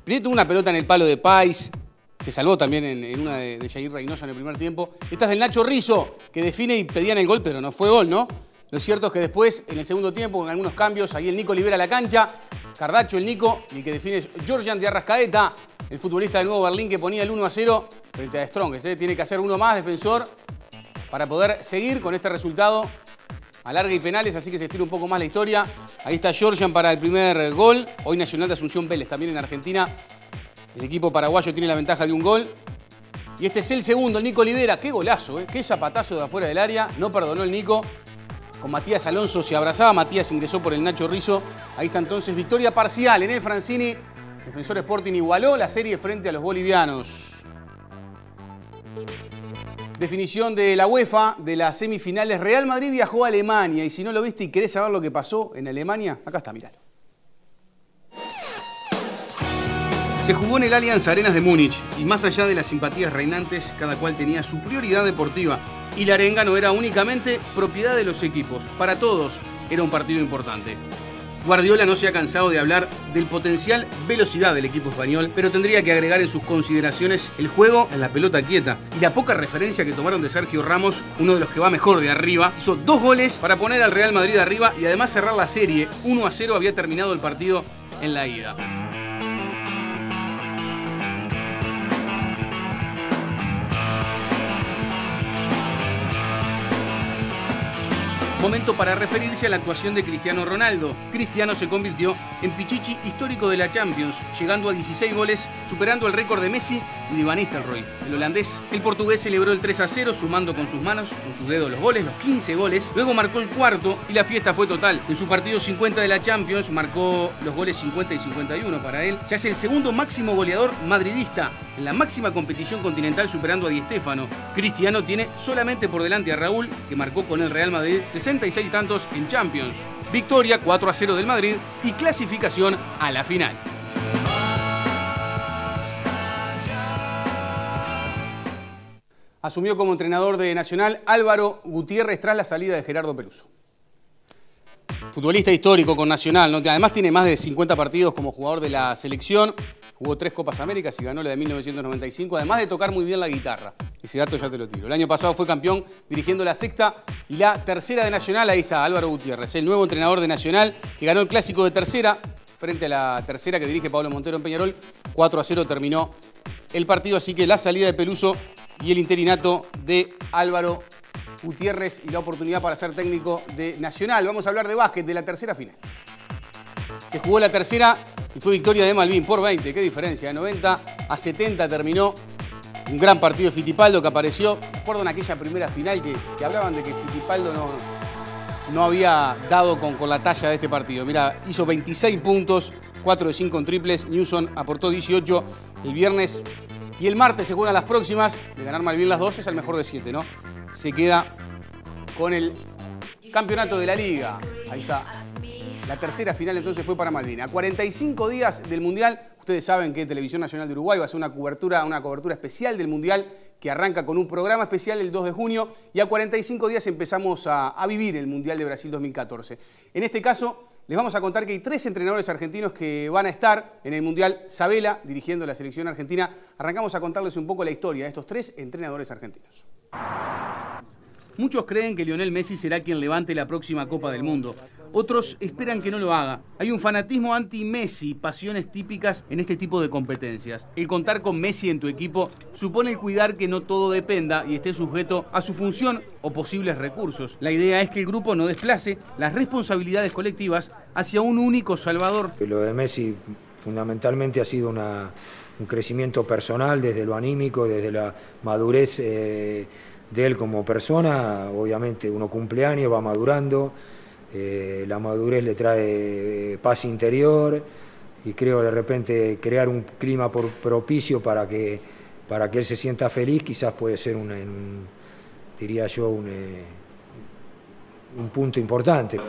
tuvo una pelota en el palo de Pais, se salvó también en una de Jair Reynoso en el primer tiempo. Esta es del Nacho Rizzo, que define y pedían el gol, pero no fue gol, ¿no? Lo cierto es que después, en el segundo tiempo, con algunos cambios, ahí el Nico libera la cancha, Cardacho el Nico, y el que define es Georgian de Arrascaeta, el futbolista del Nuevo Berlín que ponía el 1-0 frente a Strong. Tiene que hacer uno más, Defensor, para poder seguir con este resultado. Alarga y penales, así que se estira un poco más la historia. Ahí está Georgian para el primer gol. Hoy Nacional de Asunción Vélez, también en Argentina. El equipo paraguayo tiene la ventaja de un gol. Y este es el segundo, el Nico Olivera. Qué golazo, qué zapatazo de afuera del área. No perdonó el Nico. Con Matías Alonso se abrazaba. Matías ingresó por el Nacho Rizzo. Ahí está entonces victoria parcial en el Francini. Defensor Sporting igualó la serie frente a los bolivianos. Definición de la UEFA de las semifinales. Real Madrid viajó a Alemania y si no lo viste y querés saber lo que pasó en Alemania, acá está, miralo. Se jugó en el Allianz Arenas de Múnich y más allá de las simpatías reinantes, cada cual tenía su prioridad deportiva y la arenga no era únicamente propiedad de los equipos. Para todos era un partido importante. Guardiola no se ha cansado de hablar del potencial velocidad del equipo español, pero tendría que agregar en sus consideraciones el juego en la pelota quieta y la poca referencia que tomaron de Sergio Ramos, uno de los que va mejor de arriba. Hizo 2 goles para poner al Real Madrid arriba y además cerrar la serie. 1-0 había terminado el partido en la ida. Momento para referirse a la actuación de Cristiano Ronaldo. Cristiano se convirtió en Pichichi histórico de la Champions, llegando a 16 goles, superando el récord de Messi y de Van Nistelrooy. El holandés, el portugués celebró el 3-0 sumando con sus manos, con sus dedos los goles, los 15 goles. Luego marcó el cuarto y la fiesta fue total. En su partido 50 de la Champions marcó los goles 50 y 51 para él. Ya es el segundo máximo goleador madridista en la máxima competición continental, superando a Di Stéfano. Cristiano tiene solamente por delante a Raúl, que marcó con el Real Madrid 66 tantos en Champions. Victoria 4-0 del Madrid y clasificación a la final. Asumió como entrenador de Nacional Álvaro Gutiérrez tras la salida de Gerardo Peluso. Futbolista histórico con Nacional, ¿no? Además tiene más de 50 partidos como jugador de la selección. Jugó 3 Copas Américas y ganó la de 1995, además de tocar muy bien la guitarra. Ese dato ya te lo tiro. El año pasado fue campeón dirigiendo la sexta y la tercera de Nacional. Ahí está Álvaro Gutiérrez, el nuevo entrenador de Nacional, que ganó el clásico de tercera frente a la tercera que dirige Pablo Montero en Peñarol. 4-0 terminó el partido, así que la salida de Peluso y el interinato de Álvaro Gutiérrez y la oportunidad para ser técnico de Nacional. Vamos a hablar de básquet, de la tercera final. Se jugó la tercera y fue victoria de Malvin por 20. Qué diferencia, de 90-70 terminó. Un gran partido de Fittipaldo que apareció. Recuerdo en aquella primera final que hablaban de que Fittipaldo no había dado con la talla de este partido. Mira, hizo 26 puntos, 4 de 5 en triples. Newsom aportó 18 el viernes. Y el martes se juegan las próximas. De ganar Malvin las dos es el mejor de 7, ¿no? Se queda con el campeonato de la liga. Ahí está. La tercera final entonces fue para Malvin. A 45 días del Mundial, ustedes saben que Televisión Nacional de Uruguay va a hacer una cobertura especial del Mundial que arranca con un programa especial el 2 de junio y a 45 días empezamos a vivir el Mundial de Brasil 2014. En este caso, les vamos a contar que hay 3 entrenadores argentinos que van a estar en el Mundial. Sabela, dirigiendo la selección argentina. Arrancamos a contarles un poco la historia de estos 3 entrenadores argentinos. Muchos creen que Lionel Messi será quien levante la próxima Copa del Mundo. Otros esperan que no lo haga. Hay un fanatismo anti-Messi, pasiones típicas en este tipo de competencias. El contar con Messi en tu equipo supone el cuidar que no todo dependa y esté sujeto a su función o posibles recursos. La idea es que el grupo no desplace las responsabilidades colectivas hacia un único salvador. Lo de Messi fundamentalmente ha sido un crecimiento personal desde lo anímico, desde la madurez de él como persona. Obviamente uno cumple años, va madurando. La madurez le trae paz interior y creo de repente crear un clima propicio para que él se sienta feliz quizás puede ser diría yo, un punto importante.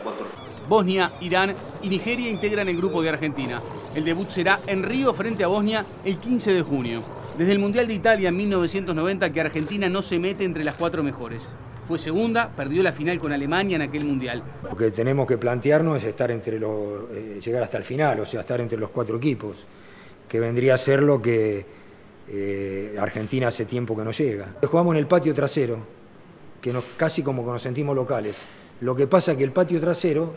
Bosnia, Irán y Nigeria integran el grupo de Argentina. El debut será en Río frente a Bosnia el 15 de junio. Desde el Mundial de Italia en 1990 que Argentina no se mete entre las 4 mejores. Fue segunda, perdió la final con Alemania en aquel Mundial. Lo que tenemos que plantearnos es estar llegar hasta el final, o sea, estar entre los 4 equipos, que vendría a ser lo que Argentina hace tiempo que no llega. Jugamos en el patio trasero, casi como que nos sentimos locales. Lo que pasa es que el patio trasero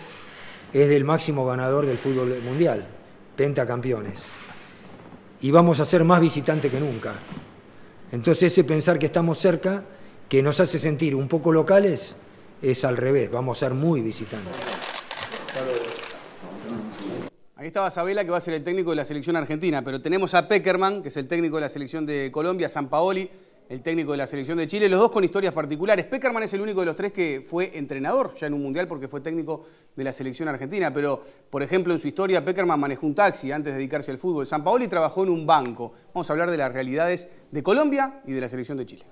es del máximo ganador del fútbol mundial, pentacampeones. Y vamos a ser más visitantes que nunca. Entonces ese pensar que estamos cerca, que nos hace sentir un poco locales, es al revés, vamos a ser muy visitantes. Ahí estaba Sabela, que va a ser el técnico de la selección argentina, pero tenemos a Pekerman, que es el técnico de la selección de Colombia, Sampaoli, el técnico de la selección de Chile, los dos con historias particulares. Pekerman es el único de los 3 que fue entrenador ya en un mundial porque fue técnico de la selección argentina, pero por ejemplo en su historia Pekerman manejó un taxi antes de dedicarse al fútbol. Sampaoli trabajó en un banco. Vamos a hablar de las realidades de Colombia y de la selección de Chile.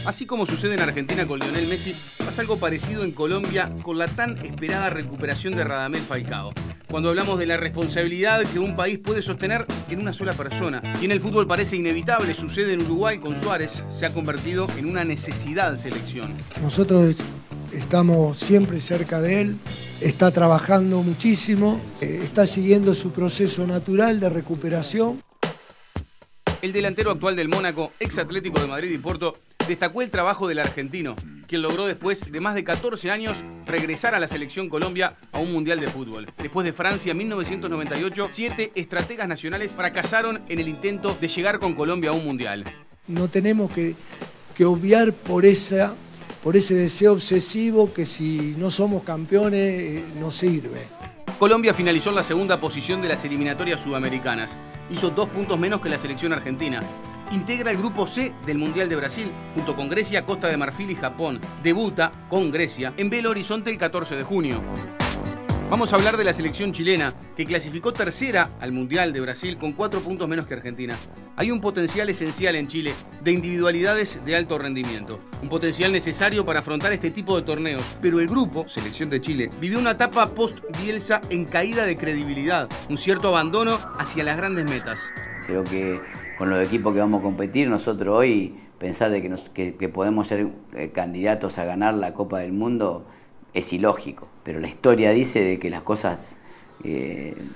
Así como sucede en Argentina con Lionel Messi, pasa algo parecido en Colombia con la tan esperada recuperación de Radamel Falcao. Cuando hablamos de la responsabilidad que un país puede sostener en una sola persona. Y en el fútbol parece inevitable, sucede en Uruguay con Suárez, se ha convertido en una necesidad de selección. Nosotros estamos siempre cerca de él, está trabajando muchísimo, está siguiendo su proceso natural de recuperación. El delantero actual del Mónaco, ex Atlético de Madrid y Porto, destacó el trabajo del argentino, quien logró después de más de 14 años regresar a la selección Colombia a un mundial de fútbol. Después de Francia en 1998, 7 estrategas nacionales fracasaron en el intento de llegar con Colombia a un mundial. No tenemos que obviar por ese deseo obsesivo que si no somos campeones no sirve. Colombia finalizó en la segunda posición de las eliminatorias sudamericanas. Hizo 2 puntos menos que la selección argentina. Integra el grupo C del Mundial de Brasil, junto con Grecia, Costa de Marfil y Japón. Debuta con Grecia en Belo Horizonte el 14 de junio. Vamos a hablar de la selección chilena, que clasificó tercera al Mundial de Brasil con 4 puntos menos que Argentina. Hay un potencial esencial en Chile de individualidades de alto rendimiento. Un potencial necesario para afrontar este tipo de torneos. Pero el grupo, Selección de Chile, vivió una etapa post-Bielsa en caída de credibilidad. Un cierto abandono hacia las grandes metas. Creo que con los equipos que vamos a competir, nosotros hoy pensar de que podemos ser candidatos a ganar la Copa del Mundo es ilógico, pero la historia dice de que las cosas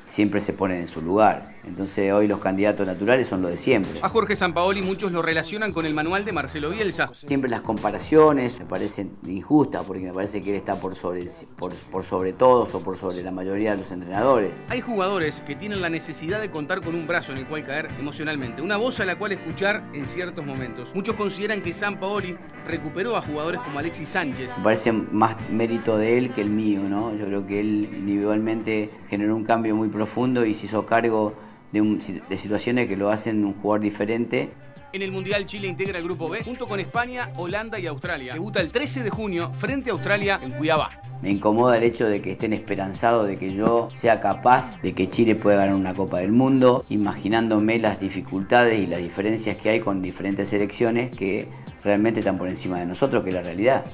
siempre se ponen en su lugar. Entonces hoy los candidatos naturales son los de siempre. A Jorge Sampaoli muchos lo relacionan con el manual de Marcelo Bielsa. Siempre las comparaciones me parecen injustas porque me parece que él está por sobre todos o por sobre la mayoría de los entrenadores. Hay jugadores que tienen la necesidad de contar con un brazo en el cual caer emocionalmente, una voz a la cual escuchar en ciertos momentos. Muchos consideran que Sampaoli recuperó a jugadores como Alexis Sánchez. Me parece más mérito de él que el mío, ¿no? Yo creo que él individualmente generó un cambio muy profundo y se hizo cargo de situaciones que lo hacen un jugador diferente. En el Mundial Chile integra el Grupo B junto con España, Holanda y Australia. Debuta el 13 de junio frente a Australia en Cuiabá. Me incomoda el hecho de que estén esperanzados de que yo sea capaz de que Chile pueda ganar una Copa del Mundo, imaginándome las dificultades y las diferencias que hay con diferentes selecciones que realmente están por encima de nosotros, que es la realidad.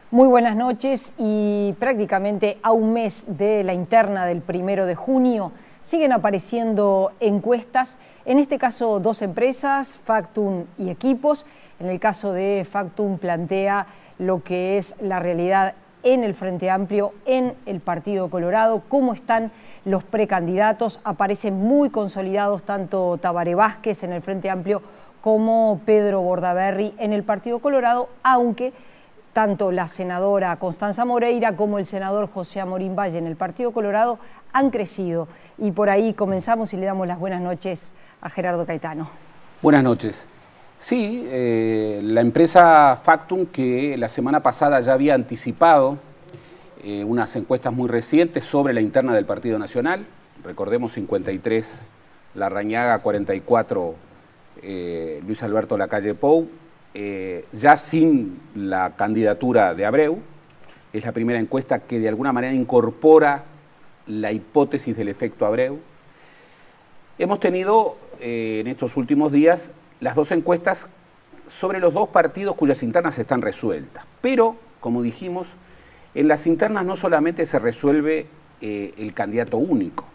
Muy buenas noches y prácticamente a un mes de la interna del 1 de junio siguen apareciendo encuestas, en este caso 2 empresas, Factum y Equipos. En el caso de Factum plantea lo que es la realidad en el Frente Amplio, en el Partido Colorado, cómo están los precandidatos. Aparecen muy consolidados tanto Tabaré Vázquez en el Frente Amplio como Pedro Bordaberry en el Partido Colorado, aunque tanto la senadora Constanza Moreira como el senador José Amorín Valle en el Partido Colorado han crecido. Y por ahí comenzamos y le damos las buenas noches a Gerardo Caetano. Buenas noches. Sí, la empresa Factum, que la semana pasada ya había anticipado unas encuestas muy recientes sobre la interna del Partido Nacional, recordemos 53 Larrañaga, 44 Luis Alberto Lacalle Pou, ya sin la candidatura de Abreu. Es la primera encuesta que de alguna manera incorpora la hipótesis del efecto Abreu. Hemos tenido en estos últimos días las dos encuestas sobre los dos partidos cuyas internas están resueltas. Pero, como dijimos, en las internas no solamente se resuelve el candidato único,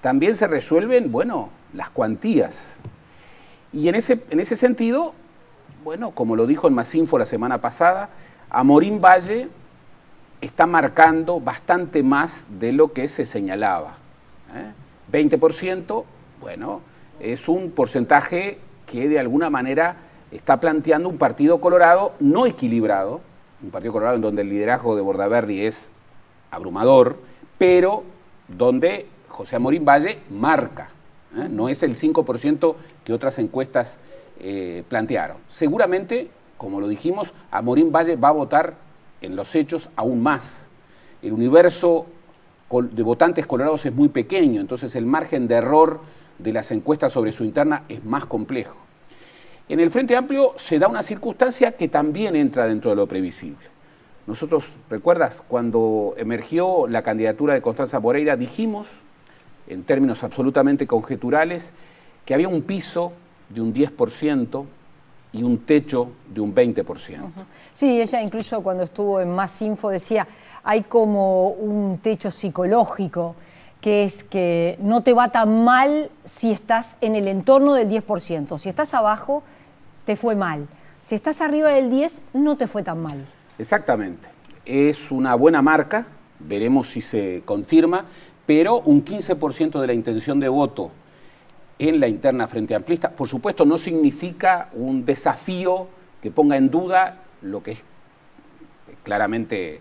también se resuelven, bueno, las cuantías. Y en ese sentido, bueno, como lo dijo en Masinfo la semana pasada, Amorín Valle está marcando bastante más de lo que se señalaba. 20%, bueno, es un porcentaje que de alguna manera está planteando un partido colorado no equilibrado, un partido colorado en donde el liderazgo de Bordaberry es abrumador, pero donde José Amorín Valle marca, no es el 5% que otras encuestas plantearon. Seguramente, como lo dijimos, Amorín Valle va a votar en los hechos aún más. El universo de votantes colorados es muy pequeño, entonces el margen de error de las encuestas sobre su interna es más complejo. En el Frente Amplio se da una circunstancia que también entra dentro de lo previsible. Nosotros, ¿recuerdas? Cuando emergió la candidatura de Constanza Moreira, dijimos, en términos absolutamente conjeturales, que había un piso de un 10% y un techo de un 20%. Sí, ella incluso cuando estuvo en Masinfo decía, hay como un techo psicológico, que es que no te va tan mal si estás en el entorno del 10%. Si estás abajo, te fue mal. Si estás arriba del 10, no te fue tan mal. Exactamente. Es una buena marca, veremos si se confirma, pero un 15% de la intención de voto en la interna Frente Amplista, por supuesto, no significa un desafío que ponga en duda lo que es claramente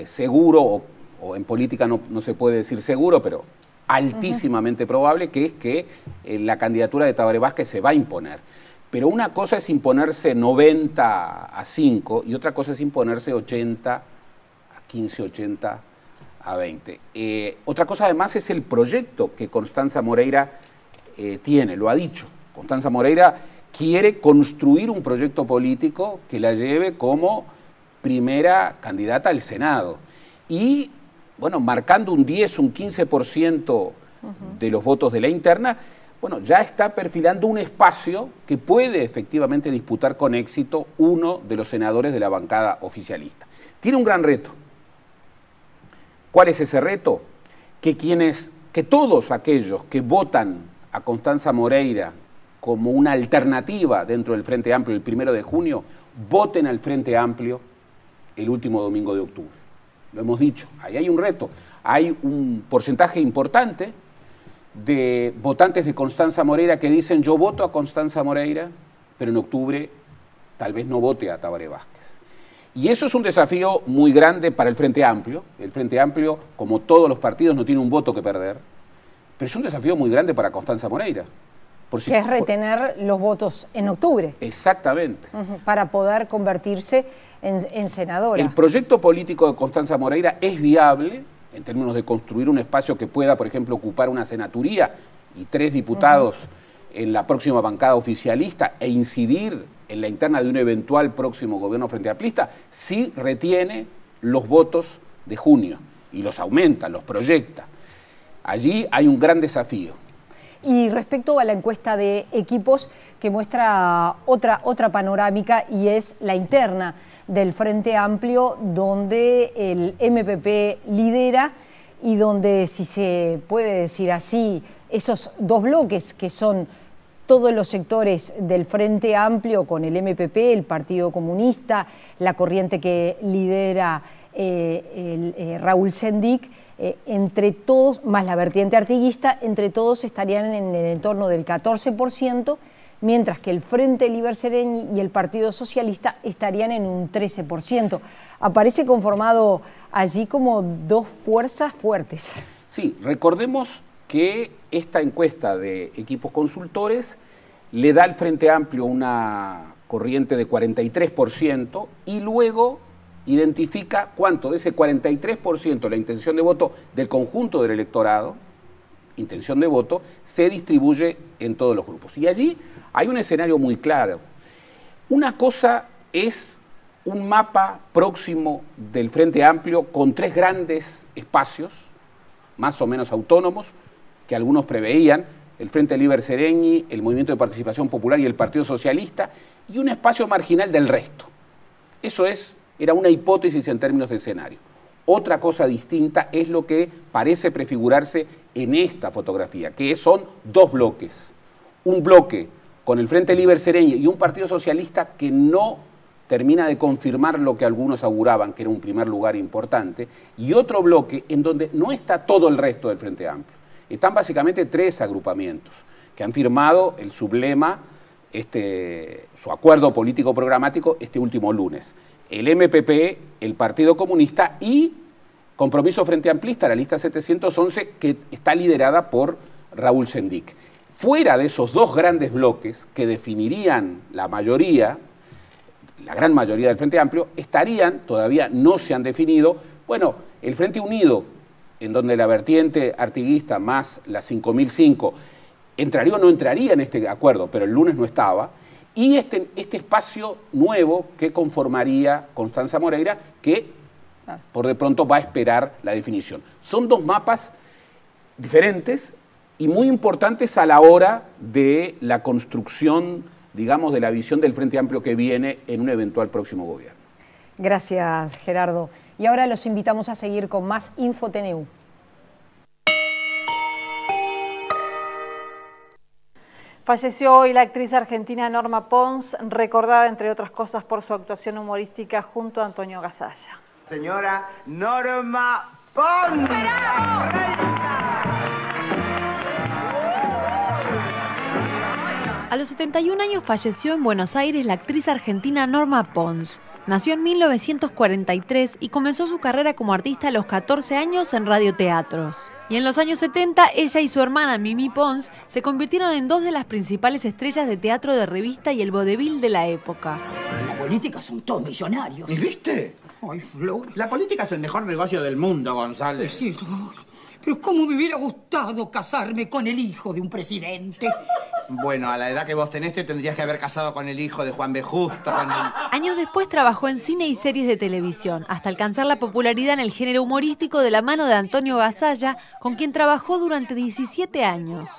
seguro, o en política no se puede decir seguro, pero altísimamente probable, que es que la candidatura de Tabaré Vázquez se va a imponer. Pero una cosa es imponerse 90-5 y otra cosa es imponerse 80-15, 80-20. Otra cosa además es el proyecto que Constanza Moreira tiene, lo ha dicho. Constanza Moreira quiere construir un proyecto político que la lleve como primera candidata al Senado. Y, bueno, marcando un 10, un 15% de los votos de la interna, bueno, ya está perfilando un espacio que puede efectivamente disputar con éxito uno de los senadores de la bancada oficialista. Tiene un gran reto. ¿Cuál es ese reto? Que todos aquellos que votan a Constanza Moreira como una alternativa dentro del Frente Amplio el 1 de junio, voten al Frente Amplio el último domingo de octubre. Lo hemos dicho, ahí hay un reto. Hay un porcentaje importante de votantes de Constanza Moreira que dicen yo voto a Constanza Moreira, pero en octubre tal vez no vote a Tabaré Vázquez. Y eso es un desafío muy grande para el Frente Amplio. El Frente Amplio, como todos los partidos, no tiene un voto que perder, pero es un desafío muy grande para Constanza Moreira. Que es retener los votos en octubre. Exactamente. Para poder convertirse en senadora. El proyecto político de Constanza Moreira es viable en términos de construir un espacio que pueda, por ejemplo, ocupar una senaturía y 3 diputados en la próxima bancada oficialista e incidir en la interna de un eventual próximo gobierno frente amplista, si retiene los votos de junio y los aumenta, los proyecta. Allí hay un gran desafío. Y respecto a la encuesta de Equipos, que muestra otra panorámica, y es la interna del Frente Amplio, donde el MPP lidera y donde, si se puede decir así, esos dos bloques que son todos los sectores del Frente Amplio con el MPP, el Partido Comunista, la corriente que lidera Raúl Sendic, entre todos, más la vertiente artiguista, entre todos estarían en el entorno del 14%, mientras que el Frente Liber Sereni y el Partido Socialista estarían en un 13%. Aparece conformado allí como dos fuerzas fuertes. Sí, recordemos que esta encuesta de Equipos Consultores le da al Frente Amplio una corriente de 43% y luego identifica cuánto de ese 43% la intención de voto del conjunto del electorado, intención de voto, se distribuye en todos los grupos. Y allí hay un escenario muy claro. Una cosa es un mapa próximo del Frente Amplio con 3 grandes espacios, más o menos autónomos, que algunos preveían, el Frente Liber Seregni, el Movimiento de Participación Popular y el Partido Socialista, y un espacio marginal del resto. Eso era una hipótesis en términos de escenario. Otra cosa distinta es lo que parece prefigurarse en esta fotografía, que son dos bloques. Un bloque con el Frente Liber Seregni y un Partido Socialista que no termina de confirmar lo que algunos auguraban, que era un primer lugar importante, y otro bloque en donde no está todo el resto del Frente Amplio. Están básicamente tres agrupamientos que han firmado el sublema, su acuerdo político programático este último lunes. El MPP, el Partido Comunista y Compromiso Frente Amplista, la lista 711, que está liderada por Raúl Sendic. Fuera de esos dos grandes bloques que definirían la mayoría, la gran mayoría del Frente Amplio, estarían, todavía no se han definido, bueno, el Frente Unido, en donde la vertiente artiguista más la 5005 entraría o no entraría en este acuerdo, pero el lunes no estaba, y este espacio nuevo que conformaría Constanza Moreira, que por de pronto va a esperar la definición. Son dos mapas diferentes y muy importantes a la hora de la construcción, digamos, de la visión del Frente Amplio que viene en un eventual próximo gobierno. Gracias, Gerardo. Y ahora los invitamos a seguir con más InfoTNU. Falleció hoy la actriz argentina Norma Pons, recordada entre otras cosas por su actuación humorística junto a Antonio Gasalla. Señora Norma Pons. A los 71 años falleció en Buenos Aires la actriz argentina Norma Pons. Nació en 1943 y comenzó su carrera como artista a los 14 años en radioteatros. Y en los años 70, ella y su hermana Mimi Pons se convirtieron en dos de las principales estrellas de teatro de revista y el vodevil de la época. En la política son todos millonarios. ¿Y viste? Ay, Flor. La política es el mejor negocio del mundo, González. Es cierto. Pero cómo me hubiera gustado casarme con el hijo de un presidente. Bueno, a la edad que vos tenés te tendrías que haber casado con el hijo de Juan B. Justo. Años después trabajó en cine y series de televisión, hasta alcanzar la popularidad en el género humorístico de la mano de Antonio Gasalla, con quien trabajó durante 17 años.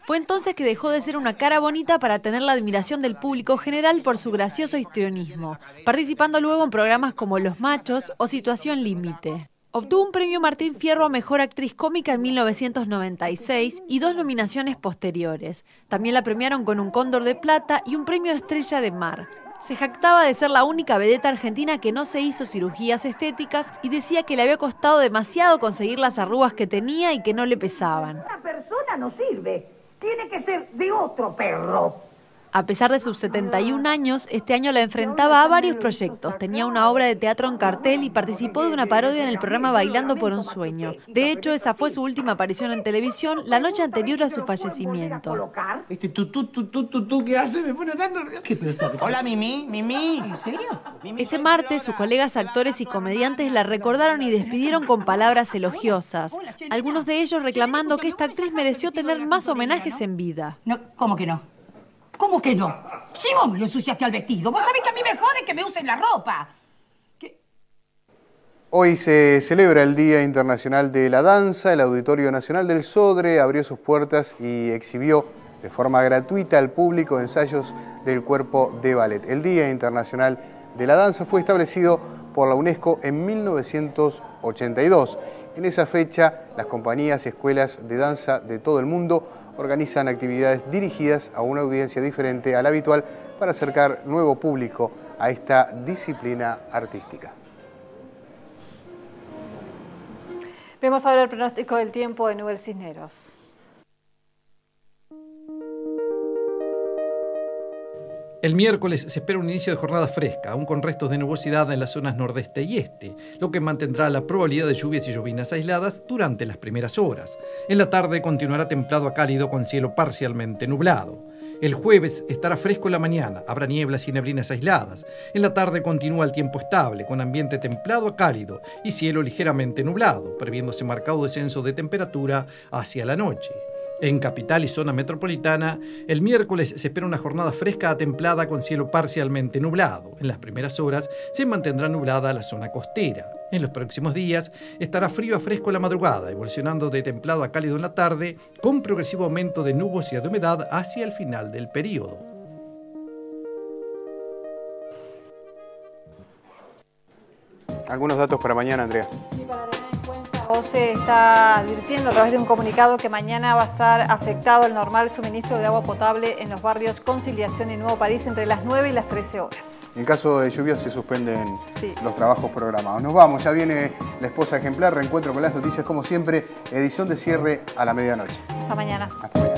Fue entonces que dejó de ser una cara bonita para tener la admiración del público general por su gracioso histrionismo, participando luego en programas como Los Machos o Situación Límite. Obtuvo un premio Martín Fierro a Mejor Actriz Cómica en 1996 y 2 nominaciones posteriores. También la premiaron con un Cóndor de Plata y un premio Estrella de Mar. Se jactaba de ser la única vedeta argentina que no se hizo cirugías estéticas y decía que le había costado demasiado conseguir las arrugas que tenía y que no le pesaban. Una persona no sirve. Tiene que ser de otro perro. A pesar de sus 71 años, este año la enfrentaba a varios proyectos. Tenía una obra de teatro en cartel y participó de una parodia en el programa Bailando por un Sueño. De hecho, esa fue su última aparición en televisión la noche anterior a su fallecimiento. Este tú, ¿qué hace? Me pone tan nervioso. Hola, Mimi. ¿En serio? Este martes, sus colegas actores y comediantes la recordaron y despidieron con palabras elogiosas. Algunos de ellos reclamando que esta actriz mereció tener más homenajes en vida. No, ¿cómo que no? ¿Cómo que no? Si vos me lo ensuciaste al vestido, vos sabés que a mí me jode que me usen la ropa. Hoy se celebra el Día Internacional de la Danza. El Auditorio Nacional del Sodre abrió sus puertas y exhibió de forma gratuita al público ensayos del cuerpo de ballet. El Día Internacional de la Danza fue establecido por la UNESCO en 1982. En esa fecha, las compañías y escuelas de danza de todo el mundo organizan actividades dirigidas a una audiencia diferente a la habitual para acercar nuevo público a esta disciplina artística. Vemos ahora el pronóstico del tiempo de Nubel Cisneros. El miércoles se espera un inicio de jornada fresca, aún con restos de nubosidad en las zonas nordeste y este, lo que mantendrá la probabilidad de lluvias y llovinas aisladas durante las primeras horas. En la tarde continuará templado a cálido con cielo parcialmente nublado. El jueves estará fresco en la mañana, habrá nieblas y neblinas aisladas. En la tarde continúa el tiempo estable, con ambiente templado a cálido y cielo ligeramente nublado, previéndose marcado descenso de temperatura hacia la noche. En capital y zona metropolitana, el miércoles se espera una jornada fresca a templada con cielo parcialmente nublado. En las primeras horas se mantendrá nublada la zona costera. En los próximos días estará frío a fresco en la madrugada, evolucionando de templado a cálido en la tarde, con progresivo aumento de nubosidad de humedad hacia el final del periodo. Algunos datos para mañana, Andrea. Sí, para tener en cuenta, OCE está advirtiendo a través de un comunicado que mañana va a estar afectado el normal suministro de agua potable en los barrios Conciliación y Nuevo París entre las 9 y las 13 horas. En caso de lluvias se suspenden los trabajos programados. Nos vamos, ya viene la esposa ejemplar, reencuentro con las noticias como siempre, edición de cierre a la medianoche. Hasta mañana. Hasta mañana.